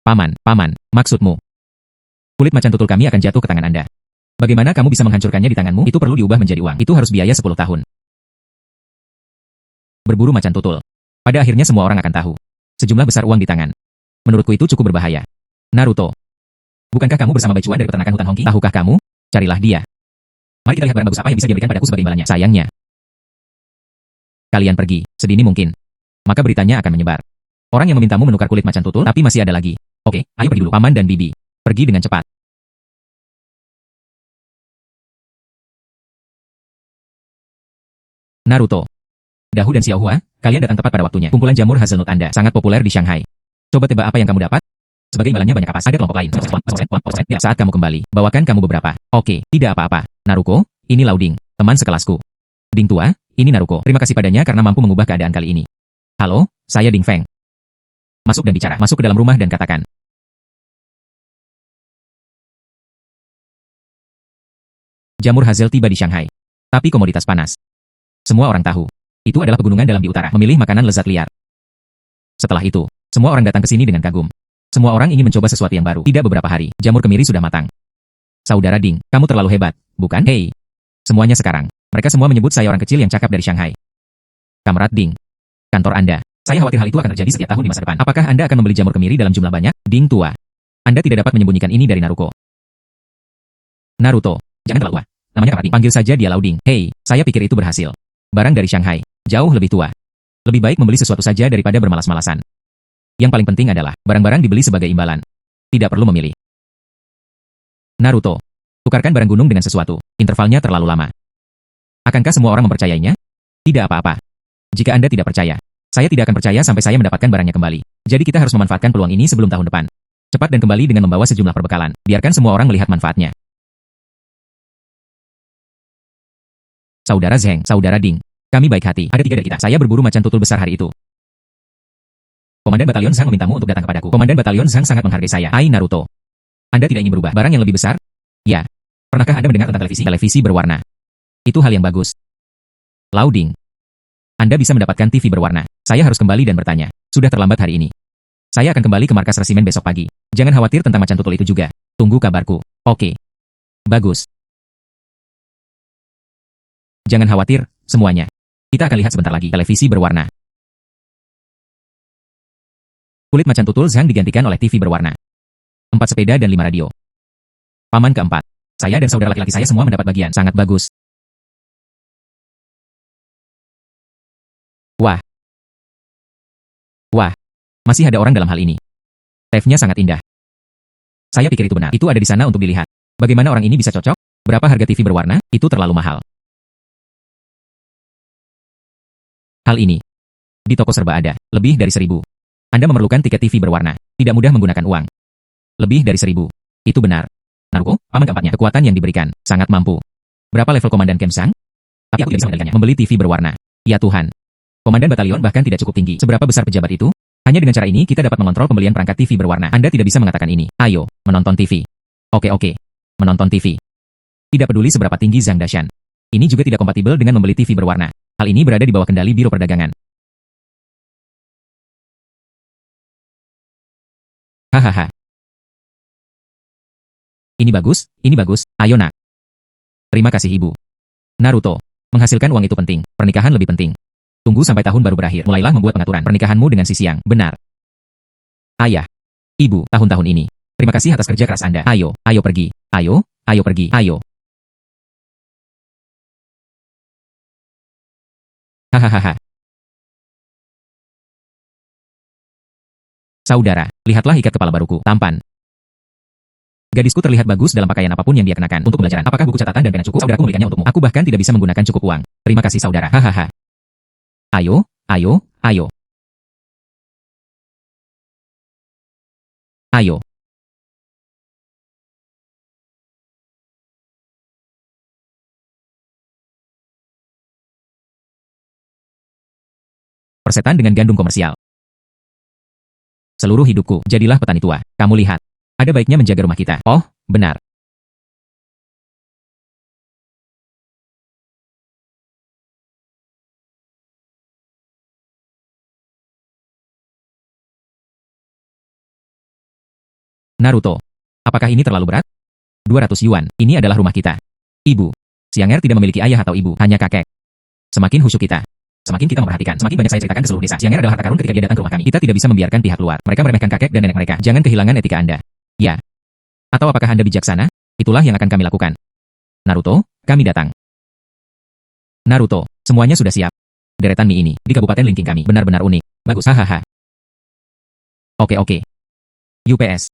Paman, maksudmu? Kulit macan tutul kami akan jatuh ke tangan Anda. Bagaimana kamu bisa menghancurkannya di tanganmu? Itu perlu diubah menjadi uang. Itu harus biaya 10 tahun. Berburu macan tutul. Pada akhirnya semua orang akan tahu. Sejumlah besar uang di tangan. Menurutku itu cukup berbahaya. Naruto. Bukankah kamu bersama Baichuan dari peternakan hutan Hongqi? Tahukah kamu? Carilah dia. Mari kita lihat barang bagus apa yang bisa dia berikan padaku sebagai imbalannya. Sayangnya. Kalian pergi, sedini mungkin. Maka beritanya akan menyebar. Orang yang memintamu menukar kulit macan tutul, tapi masih ada lagi. Oke, ayo pergi dulu. Paman dan Bibi. Pergi dengan cepat. Naruto. Dahu dan Xiao Hua, kalian datang tepat pada waktunya. Kumpulan jamur hazelnut Anda sangat populer di Shanghai. Coba tebak apa yang kamu dapat? Sebagai imbalannya banyak kapas. Ada kelompok lain. Ya, saat kamu kembali, bawakan kamu beberapa. Oke, tidak apa-apa. Naruko, ini Lauding, teman sekelasku. Ding tua, ini Naruko. Terima kasih padanya karena mampu mengubah keadaan kali ini. Halo, saya Ding Feng. Masuk dan bicara. Masuk ke dalam rumah dan katakan. Jamur hazel tiba di Shanghai. Tapi komoditas panas. Semua orang tahu. Itu adalah pegunungan dalam di utara. Memilih makanan lezat liar. Setelah itu, semua orang datang ke sini dengan kagum. Semua orang ingin mencoba sesuatu yang baru. Tidak beberapa hari, jamur kemiri sudah matang. Saudara Ding, kamu terlalu hebat, bukan? Hei. Semuanya sekarang. Mereka semua menyebut saya orang kecil yang cakap dari Shanghai. Kamerad Ding. Kantor Anda. Saya khawatir hal itu akan terjadi setiap tahun di masa depan. Apakah Anda akan membeli jamur kemiri dalam jumlah banyak? Ding tua. Anda tidak dapat menyembunyikan ini dari Naruto. Naruto. Jangan terlalu tua. Namanya Kamerad Ding. Panggil saja dia Lau Ding. Hei, saya pikir itu berhasil. Barang dari Shanghai. Jauh lebih tua. Lebih baik membeli sesuatu saja daripada bermalas-malasan. Yang paling penting adalah, barang-barang dibeli sebagai imbalan. Tidak perlu memilih. Naruto. Tukarkan barang gunung dengan sesuatu. Intervalnya terlalu lama. Akankah semua orang mempercayainya? Tidak apa-apa. Jika Anda tidak percaya, saya tidak akan percaya sampai saya mendapatkan barangnya kembali. Jadi kita harus memanfaatkan peluang ini sebelum tahun depan. Cepat dan kembali dengan membawa sejumlah perbekalan. Biarkan semua orang melihat manfaatnya. Saudara Zheng, Saudara Ding. Kami baik hati. Ada 3 dari kita. Saya berburu macan tutul besar hari itu. Komandan Batalion Zhang memintamu untuk datang kepadaku. Komandan Batalion Zhang sangat menghargai saya. Ai Naruto. Anda tidak ingin berubah barang yang lebih besar? Ya. Pernahkah Anda mendengar tentang televisi? Televisi berwarna. Itu hal yang bagus. Lau Ding. Anda bisa mendapatkan TV berwarna. Saya harus kembali dan bertanya. Sudah terlambat hari ini. Saya akan kembali ke markas resimen besok pagi. Jangan khawatir tentang macan tutul itu juga. Tunggu kabarku. Oke. Bagus. Jangan khawatir, semuanya. Kita akan lihat sebentar lagi. Televisi berwarna. Kulit macan tutul Zhang digantikan oleh TV berwarna. 4 sepeda dan 5 radio. Paman keempat. Saya dan saudara laki-laki saya semua mendapat bagian. Sangat bagus. Wah. Wah. Masih ada orang dalam hal ini. TV-nya sangat indah. Saya pikir itu benar. Itu ada di sana untuk dilihat. Bagaimana orang ini bisa cocok? Berapa harga TV berwarna? Itu terlalu mahal. Hal ini. Di toko serba ada. Lebih dari 1.000. Anda memerlukan tiket TV berwarna. Tidak mudah menggunakan uang. Lebih dari 1.000. Itu benar. Naruto, paman keempatnya. Kekuatan yang diberikan. Sangat mampu. Berapa level Komandan Kemsang? Tapi aku tidak bisa mengendalikannya. Membeli TV berwarna. Ya Tuhan. Komandan Batalion bahkan tidak cukup tinggi. Seberapa besar pejabat itu? Hanya dengan cara ini kita dapat mengontrol pembelian perangkat TV berwarna. Anda tidak bisa mengatakan ini. Ayo, menonton TV. Oke. Menonton TV. Tidak peduli seberapa tinggi Zhang Dashan. Ini juga tidak kompatibel dengan membeli TV berwarna. Hal ini berada di bawah kendali Biro Perdagangan. Hahaha. Ini bagus, ayo nak. Terima kasih ibu. Naruto. Menghasilkan uang itu penting, pernikahan lebih penting. Tunggu sampai tahun baru berakhir, mulailah membuat pengaturan pernikahanmu dengan si Siang, benar. Ayah. Ibu, tahun-tahun ini. Terima kasih atas kerja keras Anda. Ayo pergi. Ayo pergi, ayo. Hahaha. Saudara, lihatlah ikat kepala baruku, tampan. Gadisku terlihat bagus dalam pakaian apapun yang dia kenakan. Untuk pembelajaran, apakah buku catatan dan pena cukup? Saudaraku membelikannya untukmu. Aku bahkan tidak bisa menggunakan cukup uang. Terima kasih saudara. Hahaha. Ayo. Ayo. Persetan dengan gandum komersial. Seluruh hidupku, jadilah petani tua. Kamu lihat. Ada baiknya menjaga rumah kita. Oh, benar. Naruto. Apakah ini terlalu berat? 200 yuan. Ini adalah rumah kita. Ibu. Xianger tidak memiliki ayah atau ibu, hanya kakek. Semakin khusyuk kita, semakin kita memperhatikan, semakin banyak saya ceritakan ke seluruh desa. Xianger adalah harta karun ketika dia datang ke rumah kami. Kita tidak bisa membiarkan pihak luar. Mereka meremehkan kakek dan nenek mereka. Jangan kehilangan etika Anda. Ya. Atau apakah Anda bijaksana? Itulah yang akan kami lakukan. Naruto, kami datang. Naruto, semuanya sudah siap. Deretan mie ini, di Kabupaten Linking kami, benar-benar unik. Bagus, hahaha. Oke. UPS.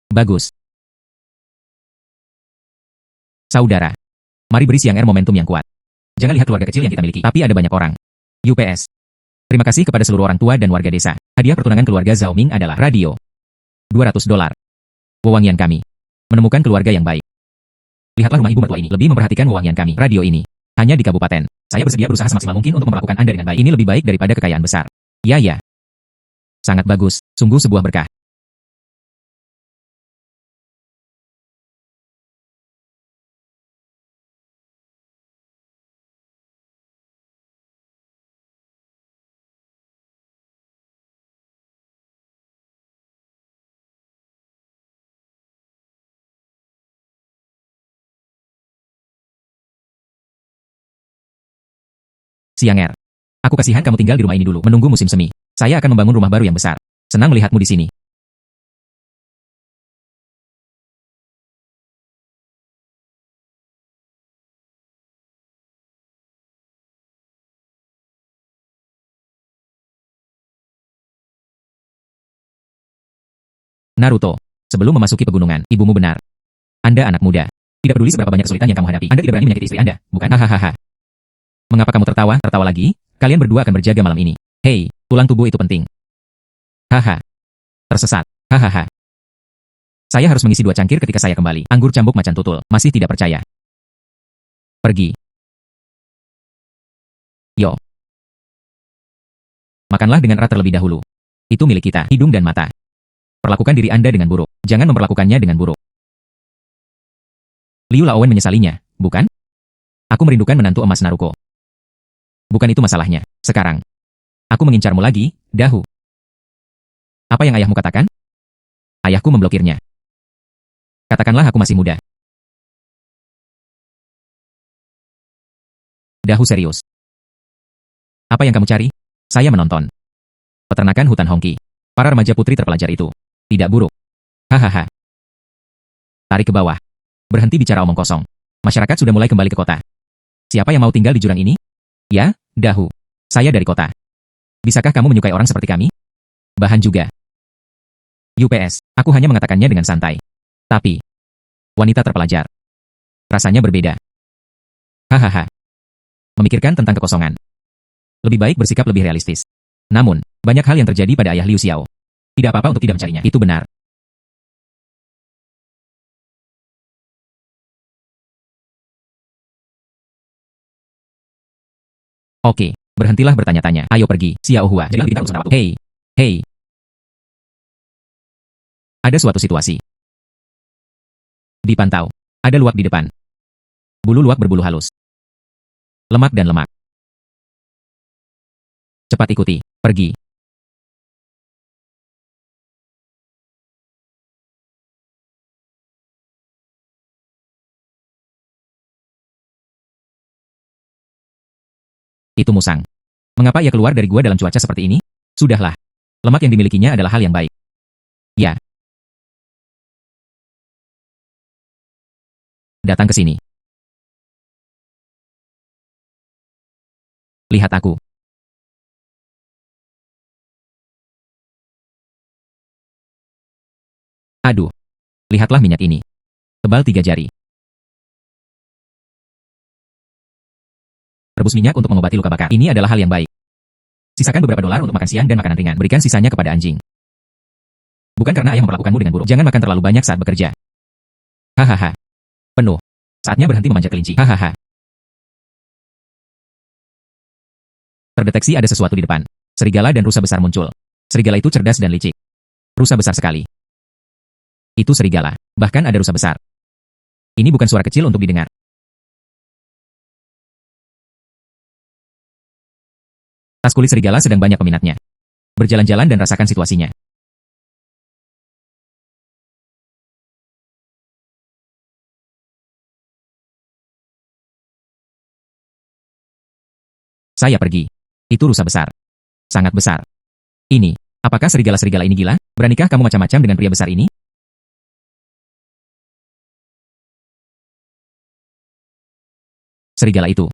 Bagus. Saudara. Mari beri Xianger momentum yang kuat. Jangan lihat keluarga kecil yang kita miliki, tapi ada banyak orang. UPS. Terima kasih kepada seluruh orang tua dan warga desa. Hadiah pertunangan keluarga Zhao Ming adalah radio. $200. Wewangian kami. Menemukan keluarga yang baik. Lihatlah rumah ibu mertua ini. Lebih memperhatikan wewangian kami. Radio ini. Hanya di kabupaten. Saya bersedia berusaha semaksimal mungkin untuk memperlakukan Anda dengan baik. Ini lebih baik daripada kekayaan besar. Ya. Sangat bagus, sungguh sebuah berkah. Sianger. Aku kasihan kamu tinggal di rumah ini dulu, menunggu musim semi. Saya akan membangun rumah baru yang besar. Senang melihatmu di sini. Naruto. Sebelum memasuki pegunungan, ibumu benar. Anda anak muda. Tidak peduli seberapa banyak kesulitan yang kamu hadapi. Anda tidak berani menyakiti istri Anda, bukan? Hahaha. Mengapa kamu tertawa? Tertawa lagi? Kalian berdua akan berjaga malam ini. Hei, tulang tubuh itu penting. Haha. Tersesat. Hahaha. Saya harus mengisi 2 cangkir ketika saya kembali. Anggur cambuk macan tutul. Masih tidak percaya. Pergi. Yo. Makanlah dengan erat terlebih dahulu. Itu milik kita, hidung dan mata. Perlakukan diri Anda dengan buruk. Jangan memperlakukannya dengan buruk. Liu Laowen menyesalinya, bukan? Aku merindukan menantu emas Naruko. Bukan itu masalahnya. Sekarang, aku mengincarmu lagi, Dahu. Apa yang ayahmu katakan? Ayahku memblokirnya. Katakanlah aku masih muda. Dahu serius. Apa yang kamu cari? Saya menonton. Peternakan hutan Hongki. Para remaja putri terpelajar itu. Tidak buruk. Hahaha. Tarik ke bawah. Berhenti bicara omong kosong. Masyarakat sudah mulai kembali ke kota. Siapa yang mau tinggal di jurang ini? Ya, Dahu. Saya dari kota. Bisakah kamu menyukai orang seperti kami? Bahan juga. UPS, aku hanya mengatakannya dengan santai. Tapi, wanita terpelajar. Rasanya berbeda. Hahaha. Memikirkan tentang kekosongan. Lebih baik bersikap lebih realistis. Namun, banyak hal yang terjadi pada ayah Liu Xiao. Tidak apa-apa untuk tidak mencarinya, itu benar. Oke, berhentilah bertanya-tanya. Ayo pergi, Xiao Hua. Jadi kita urusan waktu. Hei, hei. Ada suatu situasi. Dipantau. Ada luwak di depan. Bulu luwak berbulu halus. Lemak dan lemak. Cepat ikuti. Pergi. Itu musang. Mengapa ia keluar dari gua dalam cuaca seperti ini? Sudahlah. Lemak yang dimilikinya adalah hal yang baik. Ya. Datang ke sini. Lihat aku. Aduh. Lihatlah minyak ini. Tebal 3 jari. Rebus minyak untuk mengobati luka bakar. Ini adalah hal yang baik. Sisakan beberapa dolar untuk makan siang dan makanan ringan. Berikan sisanya kepada anjing. Bukan karena ayah memperlakukanmu dengan buruk. Jangan makan terlalu banyak saat bekerja. Hahaha. Penuh. Saatnya berhenti memanjat kelinci. Hahaha. Terdeteksi ada sesuatu di depan. Serigala dan rusa besar muncul. Serigala itu cerdas dan licik. Rusa besar sekali. Itu serigala. Bahkan ada rusa besar. Ini bukan suara kecil untuk didengar. Tas kulit serigala sedang banyak peminatnya. Berjalan-jalan dan rasakan situasinya. Saya pergi. Itu rusa besar. Sangat besar. Ini, apakah serigala-serigala ini gila? Beranikah kamu macam-macam dengan pria besar ini? Serigala itu.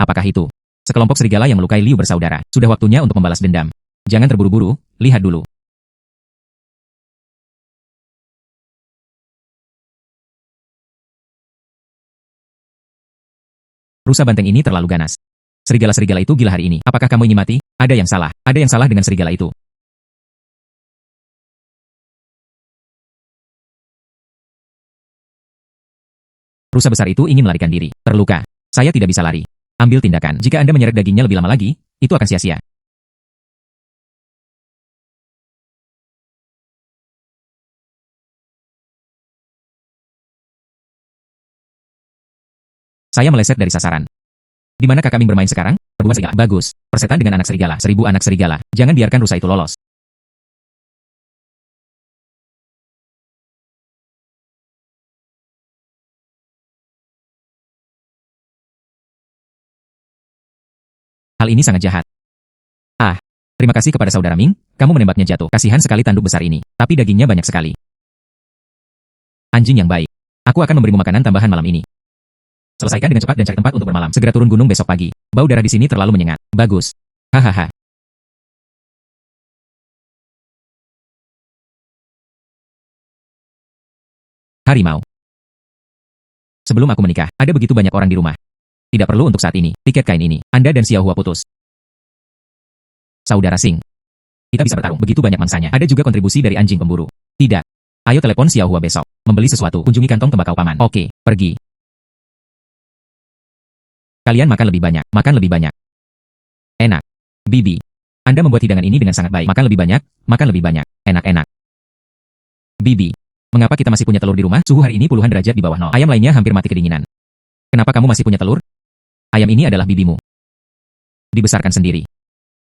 Apakah itu? Sekelompok serigala yang melukai Liu bersaudara. Sudah waktunya untuk membalas dendam. Jangan terburu-buru, lihat dulu. Rusa banteng ini terlalu ganas. Serigala-serigala itu gila hari ini. Apakah kamu ingin mati? Ada yang salah. Ada yang salah dengan serigala itu. Rusa besar itu ingin melarikan diri. Terluka. Saya tidak bisa lari. Ambil tindakan. Jika Anda menyeret dagingnya lebih lama lagi, itu akan sia-sia. Saya meleset dari sasaran. Di manakah kambing bermain sekarang? Perbuah serigala. Bagus. Persetan dengan anak serigala. 1000 anak serigala. Jangan biarkan rusa itu lolos. Hal ini sangat jahat. Ah, terima kasih kepada saudara Ming, kamu menembaknya jatuh. Kasihan sekali tanduk besar ini, tapi dagingnya banyak sekali. Anjing yang baik. Aku akan memberimu makanan tambahan malam ini. Selesaikan dengan cepat dan cari tempat untuk bermalam. Segera turun gunung besok pagi. Bau darah di sini terlalu menyengat. Bagus. Hahaha. Harimau. Sebelum aku menikah, ada begitu banyak orang di rumah. Tidak perlu untuk saat ini. Tiket kain ini. Anda dan Xiao Hua putus. Saudara Sing. Kita bisa bertarung. Begitu banyak mangsanya. Ada juga kontribusi dari anjing pemburu. Tidak. Ayo telepon Xiao Hua besok. Membeli sesuatu. Kunjungi kantong tembakau paman. Oke, pergi. Kalian makan lebih banyak. Makan lebih banyak. Enak. Bibi. Anda membuat hidangan ini dengan sangat baik. Makan lebih banyak. Makan lebih banyak. Enak-enak. Bibi. Mengapa kita masih punya telur di rumah? Suhu hari ini puluhan derajat di bawah nol. Ayam lainnya hampir mati kedinginan. Kenapa kamu masih punya telur? Ayam ini adalah bibimu. Dibesarkan sendiri.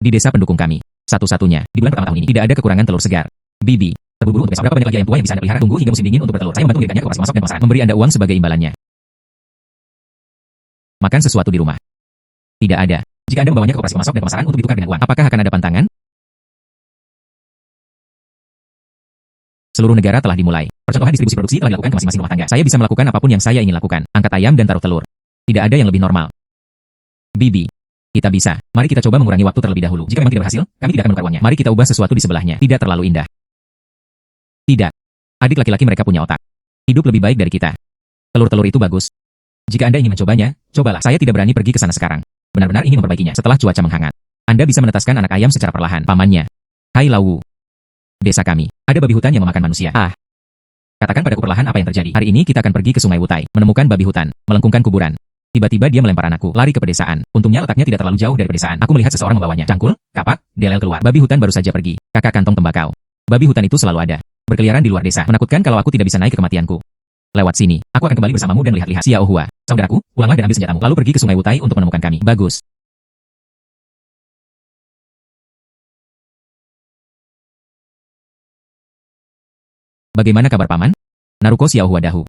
Di desa pendukung kami. Satu-satunya. Di bulan pertama tahun ini tidak ada kekurangan telur segar. Bibi. Terburu-buru untuk besok. Berapa banyak lagi ayam tua yang bisa Anda pelihara? Tunggu hingga musim dingin untuk bertelur. Saya membantu mengirimkannya ke koperasi masuk dan pemasaran. Memberi Anda uang sebagai imbalannya. Makan sesuatu di rumah. Tidak ada. Jika Anda membawanya ke koperasi masuk dan pemasaran untuk ditukar dengan uang, apakah akan ada pantangan? Seluruh negara telah dimulai. Percontohan distribusi produksi telah dilakukan ke masing-masing rumah tangga. Saya bisa melakukan apapun yang saya ingin lakukan. Angkat ayam dan taruh telur. Tidak ada yang lebih normal. Bibi. Kita bisa. Mari kita coba mengurangi waktu terlebih dahulu. Jika memang tidak berhasil, kami tidak akan menukar uangnya. Mari kita ubah sesuatu di sebelahnya. Tidak terlalu indah. Tidak. Adik laki-laki mereka punya otak. Hidup lebih baik dari kita. Telur-telur itu bagus. Jika Anda ingin mencobanya, cobalah. Saya tidak berani pergi ke sana sekarang. Benar-benar ingin memperbaikinya setelah cuaca menghangat. Anda bisa menetaskan anak ayam secara perlahan. Pamannya. Hai Lawu. Desa kami. Ada babi hutan yang memakan manusia. Ah. Katakan padaku perlahan apa yang terjadi. Hari ini kita akan pergi ke Sungai Wutai, menemukan babi hutan, melengkungkan kuburan. Tiba-tiba dia melempar anakku, lari ke pedesaan. Untungnya letaknya tidak terlalu jauh dari pedesaan. Aku melihat seseorang membawanya. Cangkul, kapak, delel keluar. Babi hutan baru saja pergi. Kakak kantong tembakau. Babi hutan itu selalu ada. Berkeliaran di luar desa. Menakutkan kalau aku tidak bisa naik ke kematianku. Lewat sini. Aku akan kembali bersamamu dan lihat-lihat. Xiao Hua. Saudaraku, pulanglah dan ambil senjatamu. Lalu pergi ke Sungai Wutai untuk menemukan kami. Bagus. Bagaimana kabar paman? Naruko Xiao Hua dahu.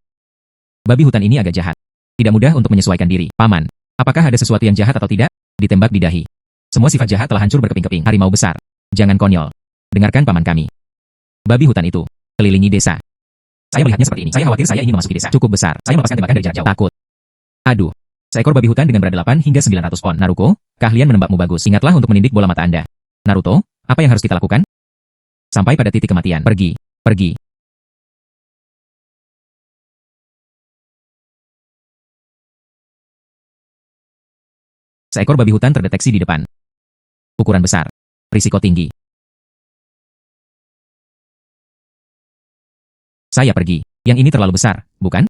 Babi hutan ini agak jahat. Tidak mudah untuk menyesuaikan diri. Paman, apakah ada sesuatu yang jahat atau tidak? Ditembak di dahi. Semua sifat jahat telah hancur berkeping-keping. Harimau besar. Jangan konyol. Dengarkan paman kami. Babi hutan itu kelilingi desa. Saya melihatnya seperti ini. Saya khawatir saya ingin memasuki desa. Cukup besar. Saya melepaskan tembakan dari jarak jauh. Takut. Aduh. Seekor babi hutan dengan berat 8 hingga 900 pon. Naruko, keahlian menembakmu bagus. Ingatlah untuk menindik bola mata Anda. Naruto, apa yang harus kita lakukan? Sampai pada titik kematian. Pergi. Pergi. Seekor babi hutan terdeteksi di depan. Ukuran besar. Risiko tinggi. Saya pergi. Yang ini terlalu besar, bukan?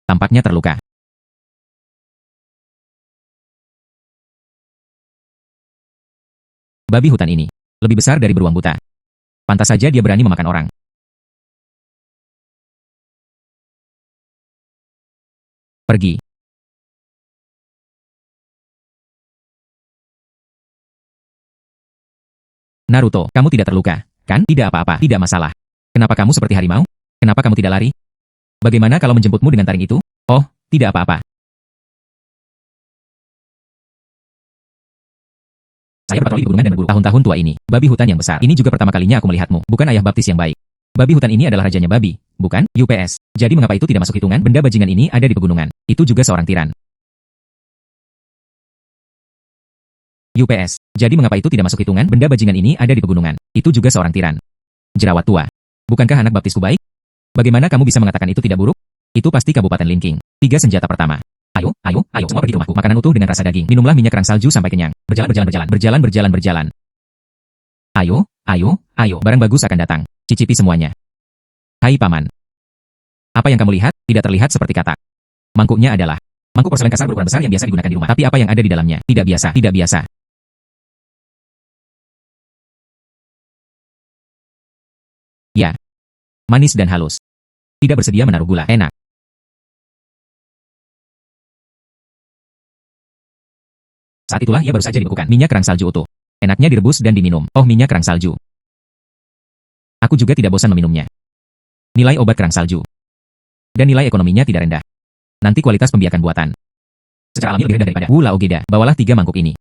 Tampaknya terluka. Babi hutan ini lebih besar dari beruang buta. Pantas saja dia berani memakan orang. Pergi. Naruto, kamu tidak terluka, kan? Tidak apa-apa, tidak masalah. Kenapa kamu seperti harimau? Kenapa kamu tidak lari? Bagaimana kalau menjemputmu dengan taring itu? Oh, tidak apa-apa. Saya berpatroli di pegunungan dan berburu tahun-tahun tua ini. Babi hutan yang besar. Ini juga pertama kalinya aku melihatmu. Bukan ayah baptis yang baik. Babi hutan ini adalah rajanya babi, bukan? UPS. Jadi mengapa itu tidak masuk hitungan? Benda bajingan ini ada di pegunungan. Itu juga seorang tiran. UPS. Jadi mengapa itu tidak masuk hitungan? Benda bajingan ini ada di pegunungan. Itu juga seorang tiran. Jerawat tua. Bukankah anak baptisku baik? Bagaimana kamu bisa mengatakan itu tidak buruk? Itu pasti Kabupaten Linking. 3 senjata pertama. Ayo, ayo, ayo, semua pergi ke rumahku. Makanan utuh dengan rasa daging. Minumlah minyak kerang salju sampai kenyang. Berjalan, berjalan, berjalan. Berjalan, berjalan, berjalan. Ayo, ayo, ayo. Barang bagus akan datang. Cicipi semuanya. Hai paman. Apa yang kamu lihat? Tidak terlihat seperti katak. Mangkuknya adalah mangkuk porselen kasar berukuran besar yang biasa digunakan di rumah. Tapi apa yang ada di dalamnya? Tidak biasa, tidak biasa. Ya. Manis dan halus. Tidak bersedia menaruh gula. Enak. Saat itulah ia baru saja dibekukan. Minyak kerang salju utuh. Enaknya direbus dan diminum. Oh, minyak kerang salju. Aku juga tidak bosan meminumnya. Nilai obat kerang salju. Dan nilai ekonominya tidak rendah. Nanti kualitas pembiakan buatan. Secara alami lebih rendah daripada Wula Ogeda. Bawalah 3 mangkuk ini.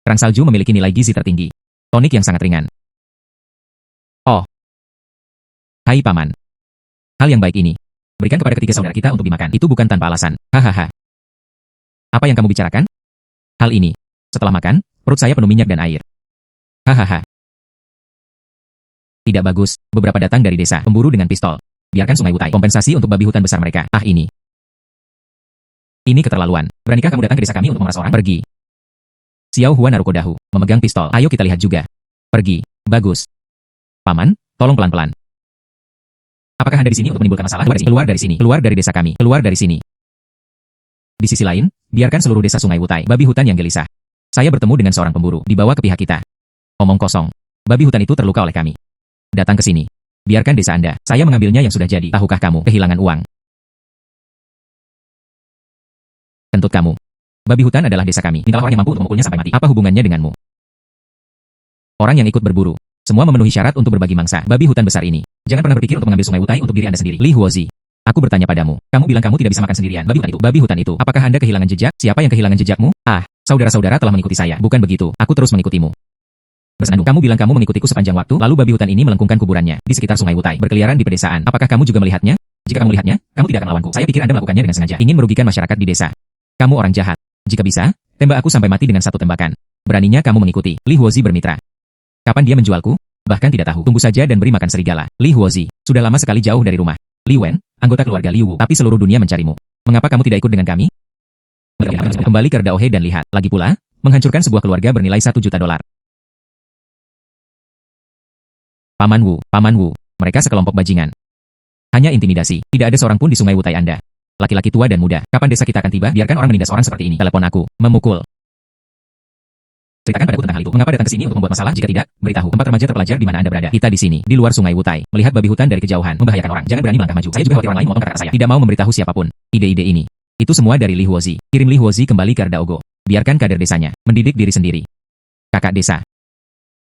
Kerang salju memiliki nilai gizi tertinggi. Tonik yang sangat ringan. Oh. Hai Paman. Hal yang baik ini. Berikan kepada ketiga saudara kita untuk dimakan. Itu bukan tanpa alasan. Hahaha. Apa yang kamu bicarakan? Hal ini. Setelah makan, perut saya penuh minyak dan air. Hahaha. Tidak bagus. Beberapa datang dari desa. Pemburu dengan pistol. Biarkan Sungai Wutai. Kompensasi untuk babi hutan besar mereka. Ah ini. Ini keterlaluan. Beranikah kamu datang ke desa kami untuk memeras orang? Pergi. Xiao Hua Naruko Dahu. Memegang pistol. Ayo kita lihat juga. Pergi. Bagus. Paman, tolong pelan-pelan. Apakah Anda di sini untuk menimbulkan masalah? Keluar dari sini. Keluar dari desa kami. Keluar dari sini. Di sisi lain, biarkan seluruh desa Sungai Wutai. Babi hutan yang gelisah. Saya bertemu dengan seorang pemburu. Dibawa ke pihak kita. Omong kosong. Babi hutan itu terluka oleh kami. Datang ke sini. Biarkan desa Anda. Saya mengambilnya yang sudah jadi. Tahukah kamu kehilangan uang? Kentut kamu. Babi hutan adalah desa kami. Mintalah orang yang mampu untuk memukulnya sampai mati. Apa hubungannya denganmu? Orang yang ikut berburu. Semua memenuhi syarat untuk berbagi mangsa. Babi hutan besar ini. Jangan pernah berpikir untuk mengambil Sungai Wutai untuk diri Anda sendiri. Li Huozi. Aku bertanya padamu. Kamu bilang kamu tidak bisa makan sendirian. Babi hutan itu. Apakah Anda kehilangan jejak? Siapa yang kehilangan jejakmu? Ah, saudara-saudara telah mengikuti saya. Bukan begitu. Aku terus mengikutimu. Bersenandung. Kamu bilang kamu mengikutiku sepanjang waktu, lalu babi hutan ini melengkungkan kuburannya di sekitar Sungai Wutai, berkeliaran di pedesaan. Apakah kamu juga melihatnya? Jika kamu melihatnya, kamu tidak akan melawanku. Saya pikir Anda melakukannya dengan sengaja, ingin merugikan masyarakat di desa. Kamu orang jahat. Jika bisa, tembak aku sampai mati dengan 1 tembakan. Beraninya kamu mengikuti. Li Huozi bermitra. Kapan dia menjualku? Bahkan tidak tahu. Tunggu saja dan beri makan serigala. Li Huozi, sudah lama sekali jauh dari rumah. Li Wen, anggota keluarga Liu Wu, tapi seluruh dunia mencarimu. Mengapa kamu tidak ikut dengan kami? Kembali ke Rdaohe dan lihat. Lagi pula, menghancurkan sebuah keluarga bernilai $1 juta. Paman Wu, mereka sekelompok bajingan. Hanya intimidasi, tidak ada seorang pun di Sungai Wutai Anda. Laki-laki tua dan muda, kapan desa kita akan tiba? Biarkan orang menindas orang seperti ini. Telepon aku, memukul. Ceritakan padaku tentang hal itu. Mengapa datang ke sini untuk membuat masalah? Jika tidak, beritahu. Tempat remaja terpelajar di mana Anda berada. Kita di sini, di luar Sungai Wutai, melihat babi hutan dari kejauhan, membahayakan orang. Jangan berani melangkah maju. Saya juga khawatir orang lain memotong kata-kata saya. Tidak mau memberitahu siapapun. Ide-ide ini. Itu semua dari Li Huozi. Kirim Li Huozi kembali ke Rdaogo. Biarkan kader desanya mendidik diri sendiri. Kakak desa.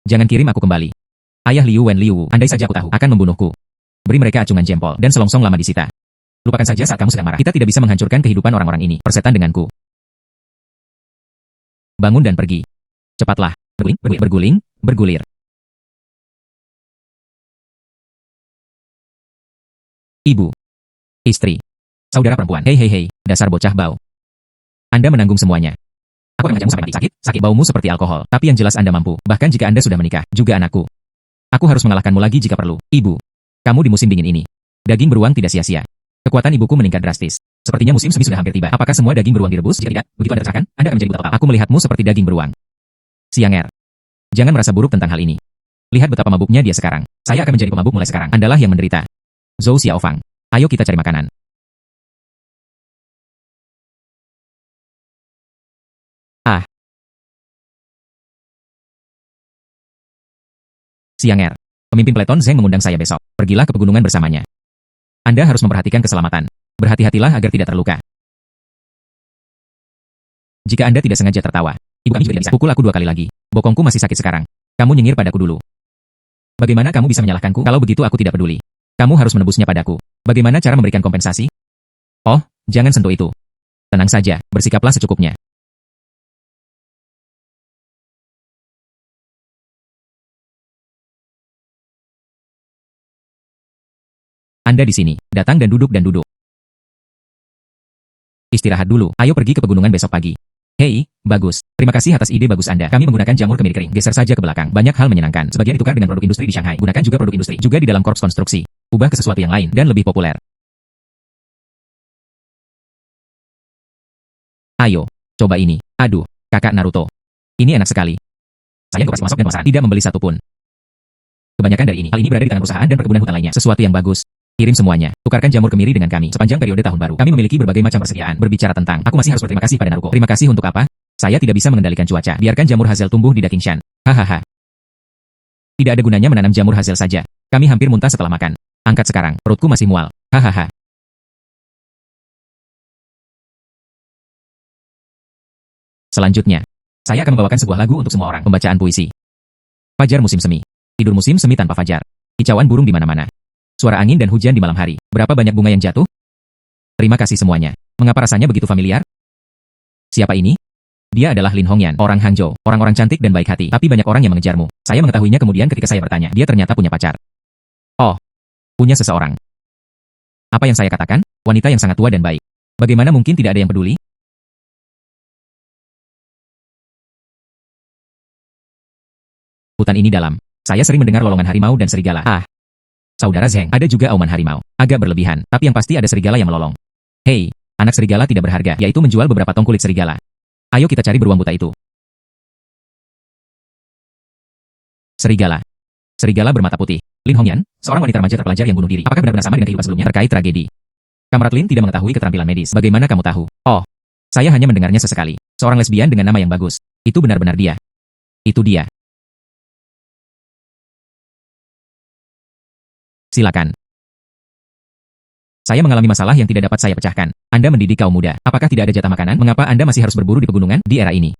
Jangan kirim aku kembali. Ayah Liu Wen Liu Wu, andai saja aku tahu, akan membunuhku. Beri mereka acungan jempol dan selongsong lama disita. Lupakan saja saat kamu sedang marah. Kita tidak bisa menghancurkan kehidupan orang-orang ini. Persetan denganku. Bangun dan pergi. Cepatlah. Bergulir. Ibu. Istri. Saudara perempuan. Hei, dasar bocah bau. Anda menanggung semuanya. Aku akan mengajakmu sampai mati. Sakit. Baumu seperti alkohol. Tapi yang jelas Anda mampu. Bahkan jika Anda sudah menikah, juga anakku. Aku harus mengalahkanmu lagi jika perlu. Ibu. Kamu di musim dingin ini. Daging beruang tidak sia-sia. Kekuatan ibuku meningkat drastis. Sepertinya musim semi sudah hampir tiba. Apakah semua daging beruang direbus? Jika tidak, begitu Anda tersakan, Anda akan menjadi buta total. Aku melihatmu seperti daging beruang. Sianger. Jangan merasa buruk tentang hal ini. Lihat betapa mabuknya dia sekarang. Saya akan menjadi pemabuk mulai sekarang. Andalah yang menderita. Zhou Xiaofang. Ayo kita cari makanan. Ah. Sianger. Pemimpin peleton Zeng mengundang saya besok. Pergilah ke pegunungan bersamanya. Anda harus memperhatikan keselamatan. Berhati-hatilah agar tidak terluka. Jika Anda tidak sengaja tertawa, ibu kami juga tidak bisa. Pukul aku 2 kali lagi. Bokongku masih sakit sekarang. Kamu nyengir padaku dulu. Bagaimana kamu bisa menyalahkanku? Kalau begitu aku tidak peduli. Kamu harus menebusnya padaku. Bagaimana cara memberikan kompensasi? Oh, jangan sentuh itu. Tenang saja, bersikaplah secukupnya. Anda di sini, datang dan duduk. Istirahat dulu, ayo pergi ke pegunungan besok pagi. Hei, bagus. Terima kasih atas ide bagus Anda. Kami menggunakan jamur kemiri kering. Geser saja ke belakang. Banyak hal menyenangkan. Sebagian ditukar dengan produk industri di Shanghai. Gunakan juga produk industri. Juga di dalam korps konstruksi. Ubah ke sesuatu yang lain dan lebih populer. Ayo, coba ini. Aduh, kakak Naruto. Ini enak sekali. Saya pasti masuk dan pemasaran. Tidak membeli satu pun. Kebanyakan dari ini. Hal ini berada di tangan perusahaan dan perkebunan hutan lainnya. Sesuatu yang bagus. Kirim semuanya. Tukarkan jamur kemiri dengan kami. Sepanjang periode tahun baru, kami memiliki berbagai macam persediaan. Berbicara tentang, aku masih harus berterima kasih pada Naruko. Terima kasih untuk apa? Saya tidak bisa mengendalikan cuaca. Biarkan jamur hazel tumbuh di Dakingshan. Hahaha. Tidak ada gunanya menanam jamur hazel saja. Kami hampir muntah setelah makan. Angkat sekarang, perutku masih mual. Hahaha. Selanjutnya, saya akan membawakan sebuah lagu untuk semua orang. Pembacaan puisi. Fajar musim semi. Tidur musim semi tanpa fajar. Kicauan burung di mana-mana. Suara angin dan hujan di malam hari. Berapa banyak bunga yang jatuh? Terima kasih semuanya. Mengapa rasanya begitu familiar? Siapa ini? Dia adalah Lin Hongyan, orang Hangzhou, orang-orang cantik dan baik hati, tapi banyak orang yang mengejarmu. Saya mengetahuinya kemudian ketika saya bertanya, dia ternyata punya pacar. Oh, punya seseorang. Apa yang saya katakan? Wanita yang sangat tua dan baik. Bagaimana mungkin tidak ada yang peduli? Hutan ini dalam. Saya sering mendengar lolongan harimau dan serigala. Ah, saudara Zheng, ada juga auman harimau. Agak berlebihan, tapi yang pasti ada serigala yang melolong. Hei, anak serigala tidak berharga, yaitu menjual beberapa tong kulit serigala. Ayo kita cari beruang buta itu. Serigala. Serigala bermata putih. Lin Hongyan, seorang wanita remaja terpelajar yang bunuh diri. Apakah benar-benar sama dengan kehidupan sebelumnya terkait tragedi? Kamrat Lin tidak mengetahui keterampilan medis. Bagaimana kamu tahu? Oh, saya hanya mendengarnya sesekali. Seorang lesbian dengan nama yang bagus. Itu benar-benar dia. Itu dia. Silakan. Saya mengalami masalah yang tidak dapat saya pecahkan. Anda mendidik kaum muda. Apakah tidak ada jatah makanan? Mengapa Anda masih harus berburu di pegunungan di era ini?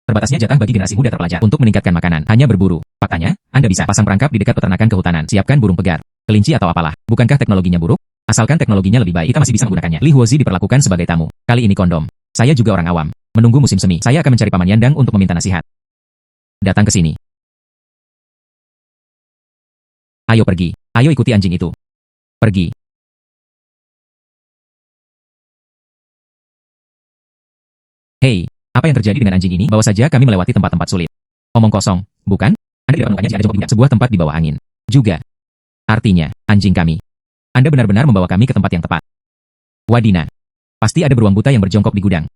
Terbatasnya jatah bagi generasi muda terpelajar untuk meningkatkan makanan. Hanya berburu. Faktanya, Anda bisa pasang perangkap di dekat peternakan kehutanan. Siapkan burung pegar, kelinci atau apalah. Bukankah teknologinya buruk? Asalkan teknologinya lebih baik, kita masih bisa menggunakannya. Li Huozi diperlakukan sebagai tamu. Kali ini kondom. Saya juga orang awam. Menunggu musim semi. Saya akan mencari Paman Yandang untuk meminta nasihat. Datang ke sini. Ayo pergi. Ayo ikuti anjing itu. Pergi. Hei, apa yang terjadi dengan anjing ini? Bawa saja kami melewati tempat-tempat sulit. Omong kosong, bukan? Anda tidak menemukannya jika ada jongkok di sebuah tempat di bawah angin. Juga. Artinya, anjing kami. Anda benar-benar membawa kami ke tempat yang tepat. Wadina. Pasti ada beruang buta yang berjongkok di gudang.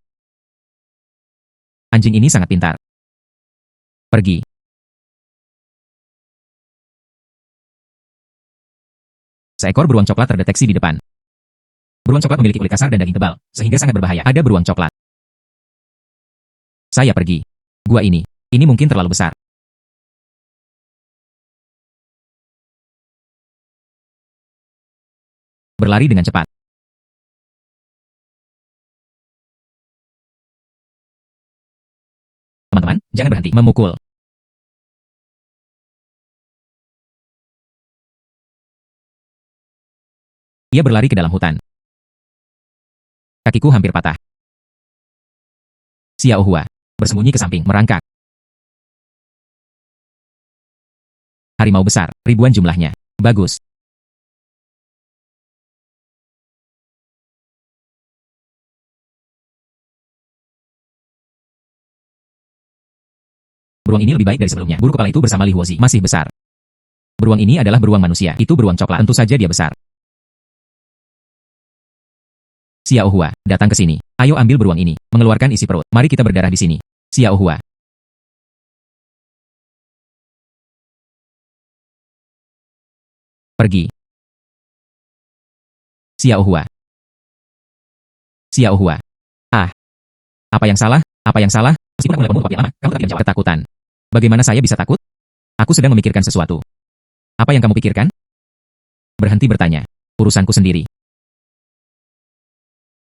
Anjing ini sangat pintar. Pergi. Seekor beruang coklat terdeteksi di depan. Beruang coklat memiliki kulit kasar dan daging tebal, sehingga sangat berbahaya. Ada beruang coklat. Saya pergi. Gua ini mungkin terlalu besar. Berlari dengan cepat. Teman-teman, jangan berhenti memukul. Ia berlari ke dalam hutan. Kakiku hampir patah. Xiao Hua bersembunyi ke samping, merangkak. Harimau besar, ribuan jumlahnya. Bagus. Beruang ini lebih baik dari sebelumnya. Burung kepala itu bersama Li Huozi masih besar. Beruang ini adalah beruang manusia. Itu beruang coklat. Tentu saja dia besar. Xiao Hua, datang ke sini. Ayo ambil beruang ini. Mengeluarkan isi perut. Mari kita berdarah di sini. Xiao Hua. Pergi. Xiao Hua. Xiao Hua. Ah. Apa yang salah? Apa yang salah? Meskipun aku melakukan waktu yang lama, kamu tetap tidak menjawab. Ketakutan. Bagaimana saya bisa takut? Aku sedang memikirkan sesuatu. Apa yang kamu pikirkan? Berhenti bertanya. Urusanku sendiri.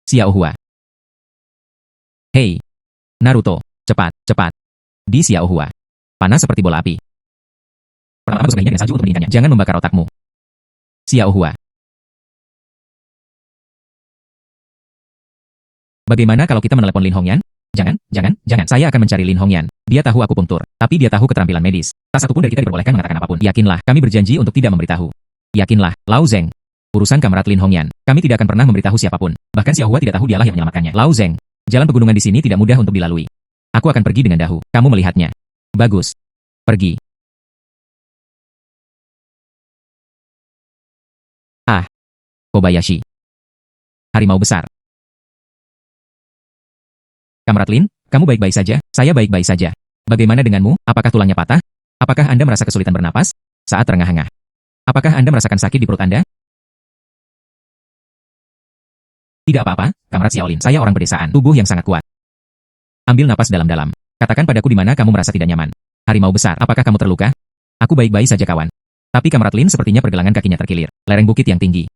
Xiao Hua. Hei. Naruto. Cepat, cepat. Di Xiao Hua. Panas seperti bola api. Pertama-tama gosok dengan salju untuk mendinginkannya. Jangan membakar otakmu. Xiao Hua. Bagaimana kalau kita menelepon Lin Hongyan? Jangan. Saya akan mencari Lin Hongyan. Dia tahu akupunktur, tapi dia tahu keterampilan medis. Tak satu pun dari kita diperbolehkan mengatakan apapun. Yakinlah, kami berjanji untuk tidak memberitahu. Yakinlah, Lao Zeng. Urusan Kamrat Lin Hongyan, kami tidak akan pernah memberitahu siapapun. Bahkan Xiao Hua tidak tahu dialah yang menyelamatkannya. Lao Zeng, jalan pegunungan di sini tidak mudah untuk dilalui. Aku akan pergi dengan dahu. Kamu melihatnya. Bagus. Pergi. Ah. Kobayashi. Harimau besar. Kamrat Lin, kamu baik-baik saja? Saya baik-baik saja. Bagaimana denganmu? Apakah tulangnya patah? Apakah Anda merasa kesulitan bernapas? Saat terengah-engah. Apakah Anda merasakan sakit di perut Anda? Tidak apa-apa, Kamrat Xiaolin. Saya orang pedesaan. Tubuh yang sangat kuat. Ambil napas dalam-dalam. Katakan padaku di mana kamu merasa tidak nyaman. Harimau besar, apakah kamu terluka? Aku baik-baik saja kawan. Tapi Kamrat Lin sepertinya pergelangan kakinya terkilir. Lereng bukit yang tinggi.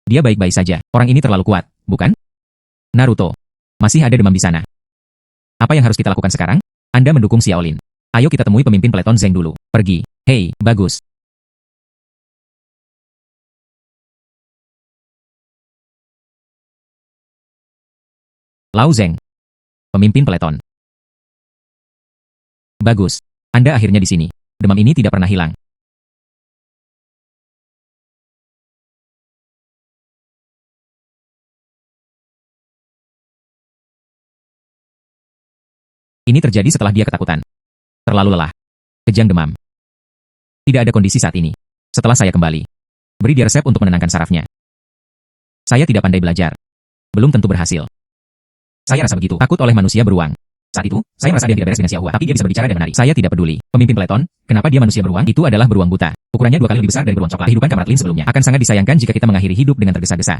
Dia baik-baik saja. Orang ini terlalu kuat, bukan? Naruto. Masih ada demam di sana. Apa yang harus kita lakukan sekarang? Anda mendukung Xiaolin. Ayo kita temui pemimpin peleton Zheng dulu. Pergi. Hei, bagus. Lao Zheng. Pemimpin peleton. Bagus. Anda akhirnya di sini. Demam ini tidak pernah hilang. Ini terjadi setelah dia ketakutan. Terlalu lelah. Kejang demam. Tidak ada kondisi saat ini. Setelah saya kembali. Beri dia resep untuk menenangkan sarafnya. Saya tidak pandai belajar. Belum tentu berhasil. Saya rasa begitu. Takut oleh manusia beruang. Saat itu, saya merasa dia tidak beres dengan Xiaohua, tapi dia bisa berbicara dan menari. Saya tidak peduli. Pemimpin peleton, kenapa dia manusia beruang? Itu adalah beruang buta. Ukurannya 2 kali lebih besar dari beruang coklat. Kehidupan Kamrat Lin sebelumnya akan sangat disayangkan jika kita mengakhiri hidup dengan tergesa-gesa.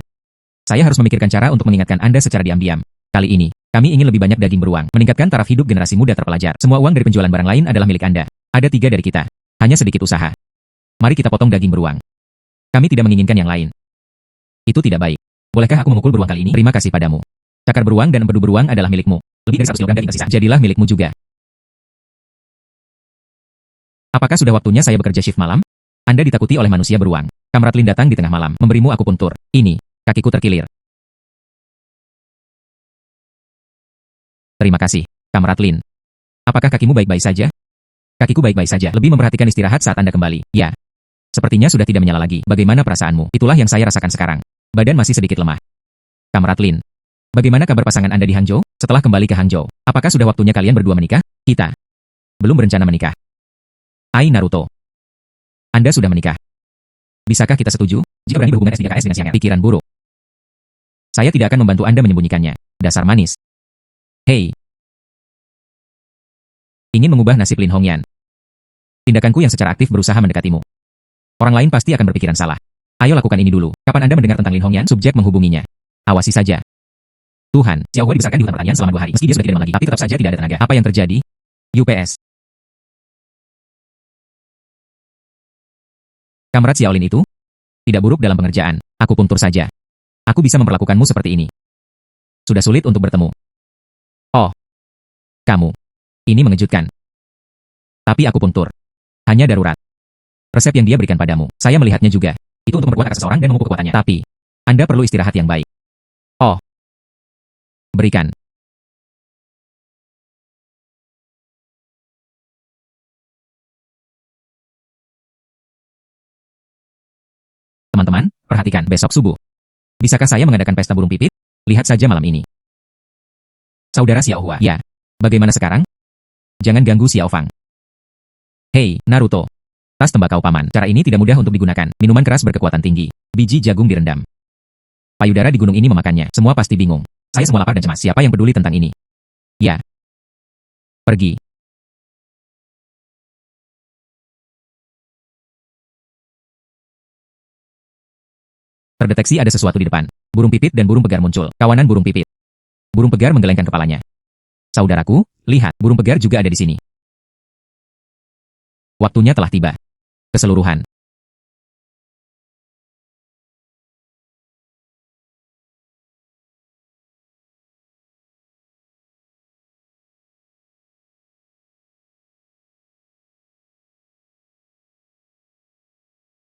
Saya harus memikirkan cara untuk mengingatkan Anda secara diam-diam. Kali ini, kami ingin lebih banyak daging beruang, meningkatkan taraf hidup generasi muda terpelajar. Semua uang dari penjualan barang lain adalah milik Anda. Ada 3 dari kita. Hanya sedikit usaha. Mari kita potong daging beruang. Kami tidak menginginkan yang lain. Itu tidak baik. Bolehkah aku memukul beruang kali ini? Terima kasih padamu. Cakar beruang dan empedu beruang adalah milikmu. Lebih dari 100 kg daging tersisa. Jadilah milikmu juga. Apakah sudah waktunya saya bekerja shift malam? Anda ditakuti oleh manusia beruang. Kamrat Lin datang di tengah malam, memberimu akupuntur. Ini, kakiku terkilir. Terima kasih, Kamrat Lin. Apakah kakimu baik-baik saja? Kakiku baik-baik saja. Lebih memperhatikan istirahat saat Anda kembali. Ya. Sepertinya sudah tidak menyala lagi. Bagaimana perasaanmu? Itulah yang saya rasakan sekarang. Badan masih sedikit lemah. Kamrat Lin. Bagaimana kabar pasangan Anda di Hangzhou? Setelah kembali ke Hangzhou, apakah sudah waktunya kalian berdua menikah? Kita belum berencana menikah. Ai Naruto. Anda sudah menikah. Bisakah kita setuju? Jika berani berhubungan S3KS dengan siangan, pikiran buruk. Saya tidak akan membantu Anda menyembunyikannya. Dasar manis. Hei. Ingin mengubah nasib Lin Hongyan. Tindakanku yang secara aktif berusaha mendekatimu. Orang lain pasti akan berpikiran salah. Ayo lakukan ini dulu. Kapan Anda mendengar tentang Lin Hongyan? Subjek menghubunginya. Awasi saja. Tuhan, Xiaohua dibesarkan di hutan pertanian selama 2 hari. Meski dia sudah tidak demam lagi, tapi tetap saja tidak ada tenaga. Apa yang terjadi? UPS. Kamrat Xiaolin itu? Tidak buruk dalam pengerjaan. Aku puntur saja. Aku bisa memperlakukanmu seperti ini. Sudah sulit untuk bertemu. Oh. Kamu. Ini mengejutkan. Tapi aku puntur. Hanya darurat. Resep yang dia berikan padamu, saya melihatnya juga. Itu untuk memperkuat seseorang dan memupuk kekuatannya. Tapi, Anda perlu istirahat yang baik. Oh. Berikan. Teman-teman, perhatikan besok subuh. Bisakah saya mengadakan pesta burung pipit? Lihat saja malam ini. Saudara Xiaohua. Ya. Bagaimana sekarang? Jangan ganggu Xiaofang. Hei, Naruto. Tas tembakau paman. Cara ini tidak mudah untuk digunakan. Minuman keras berkekuatan tinggi. Biji jagung direndam. Payudara di gunung ini memakannya. Semua pasti bingung. Saya semua lapar dan cemas. Siapa yang peduli tentang ini? Ya. Pergi. Terdeteksi ada sesuatu di depan. Burung pipit dan burung pegar muncul. Kawanan burung pipit. Burung pegar menggelengkan kepalanya. Saudaraku, lihat, burung pegar juga ada di sini. Waktunya telah tiba. Keseluruhan.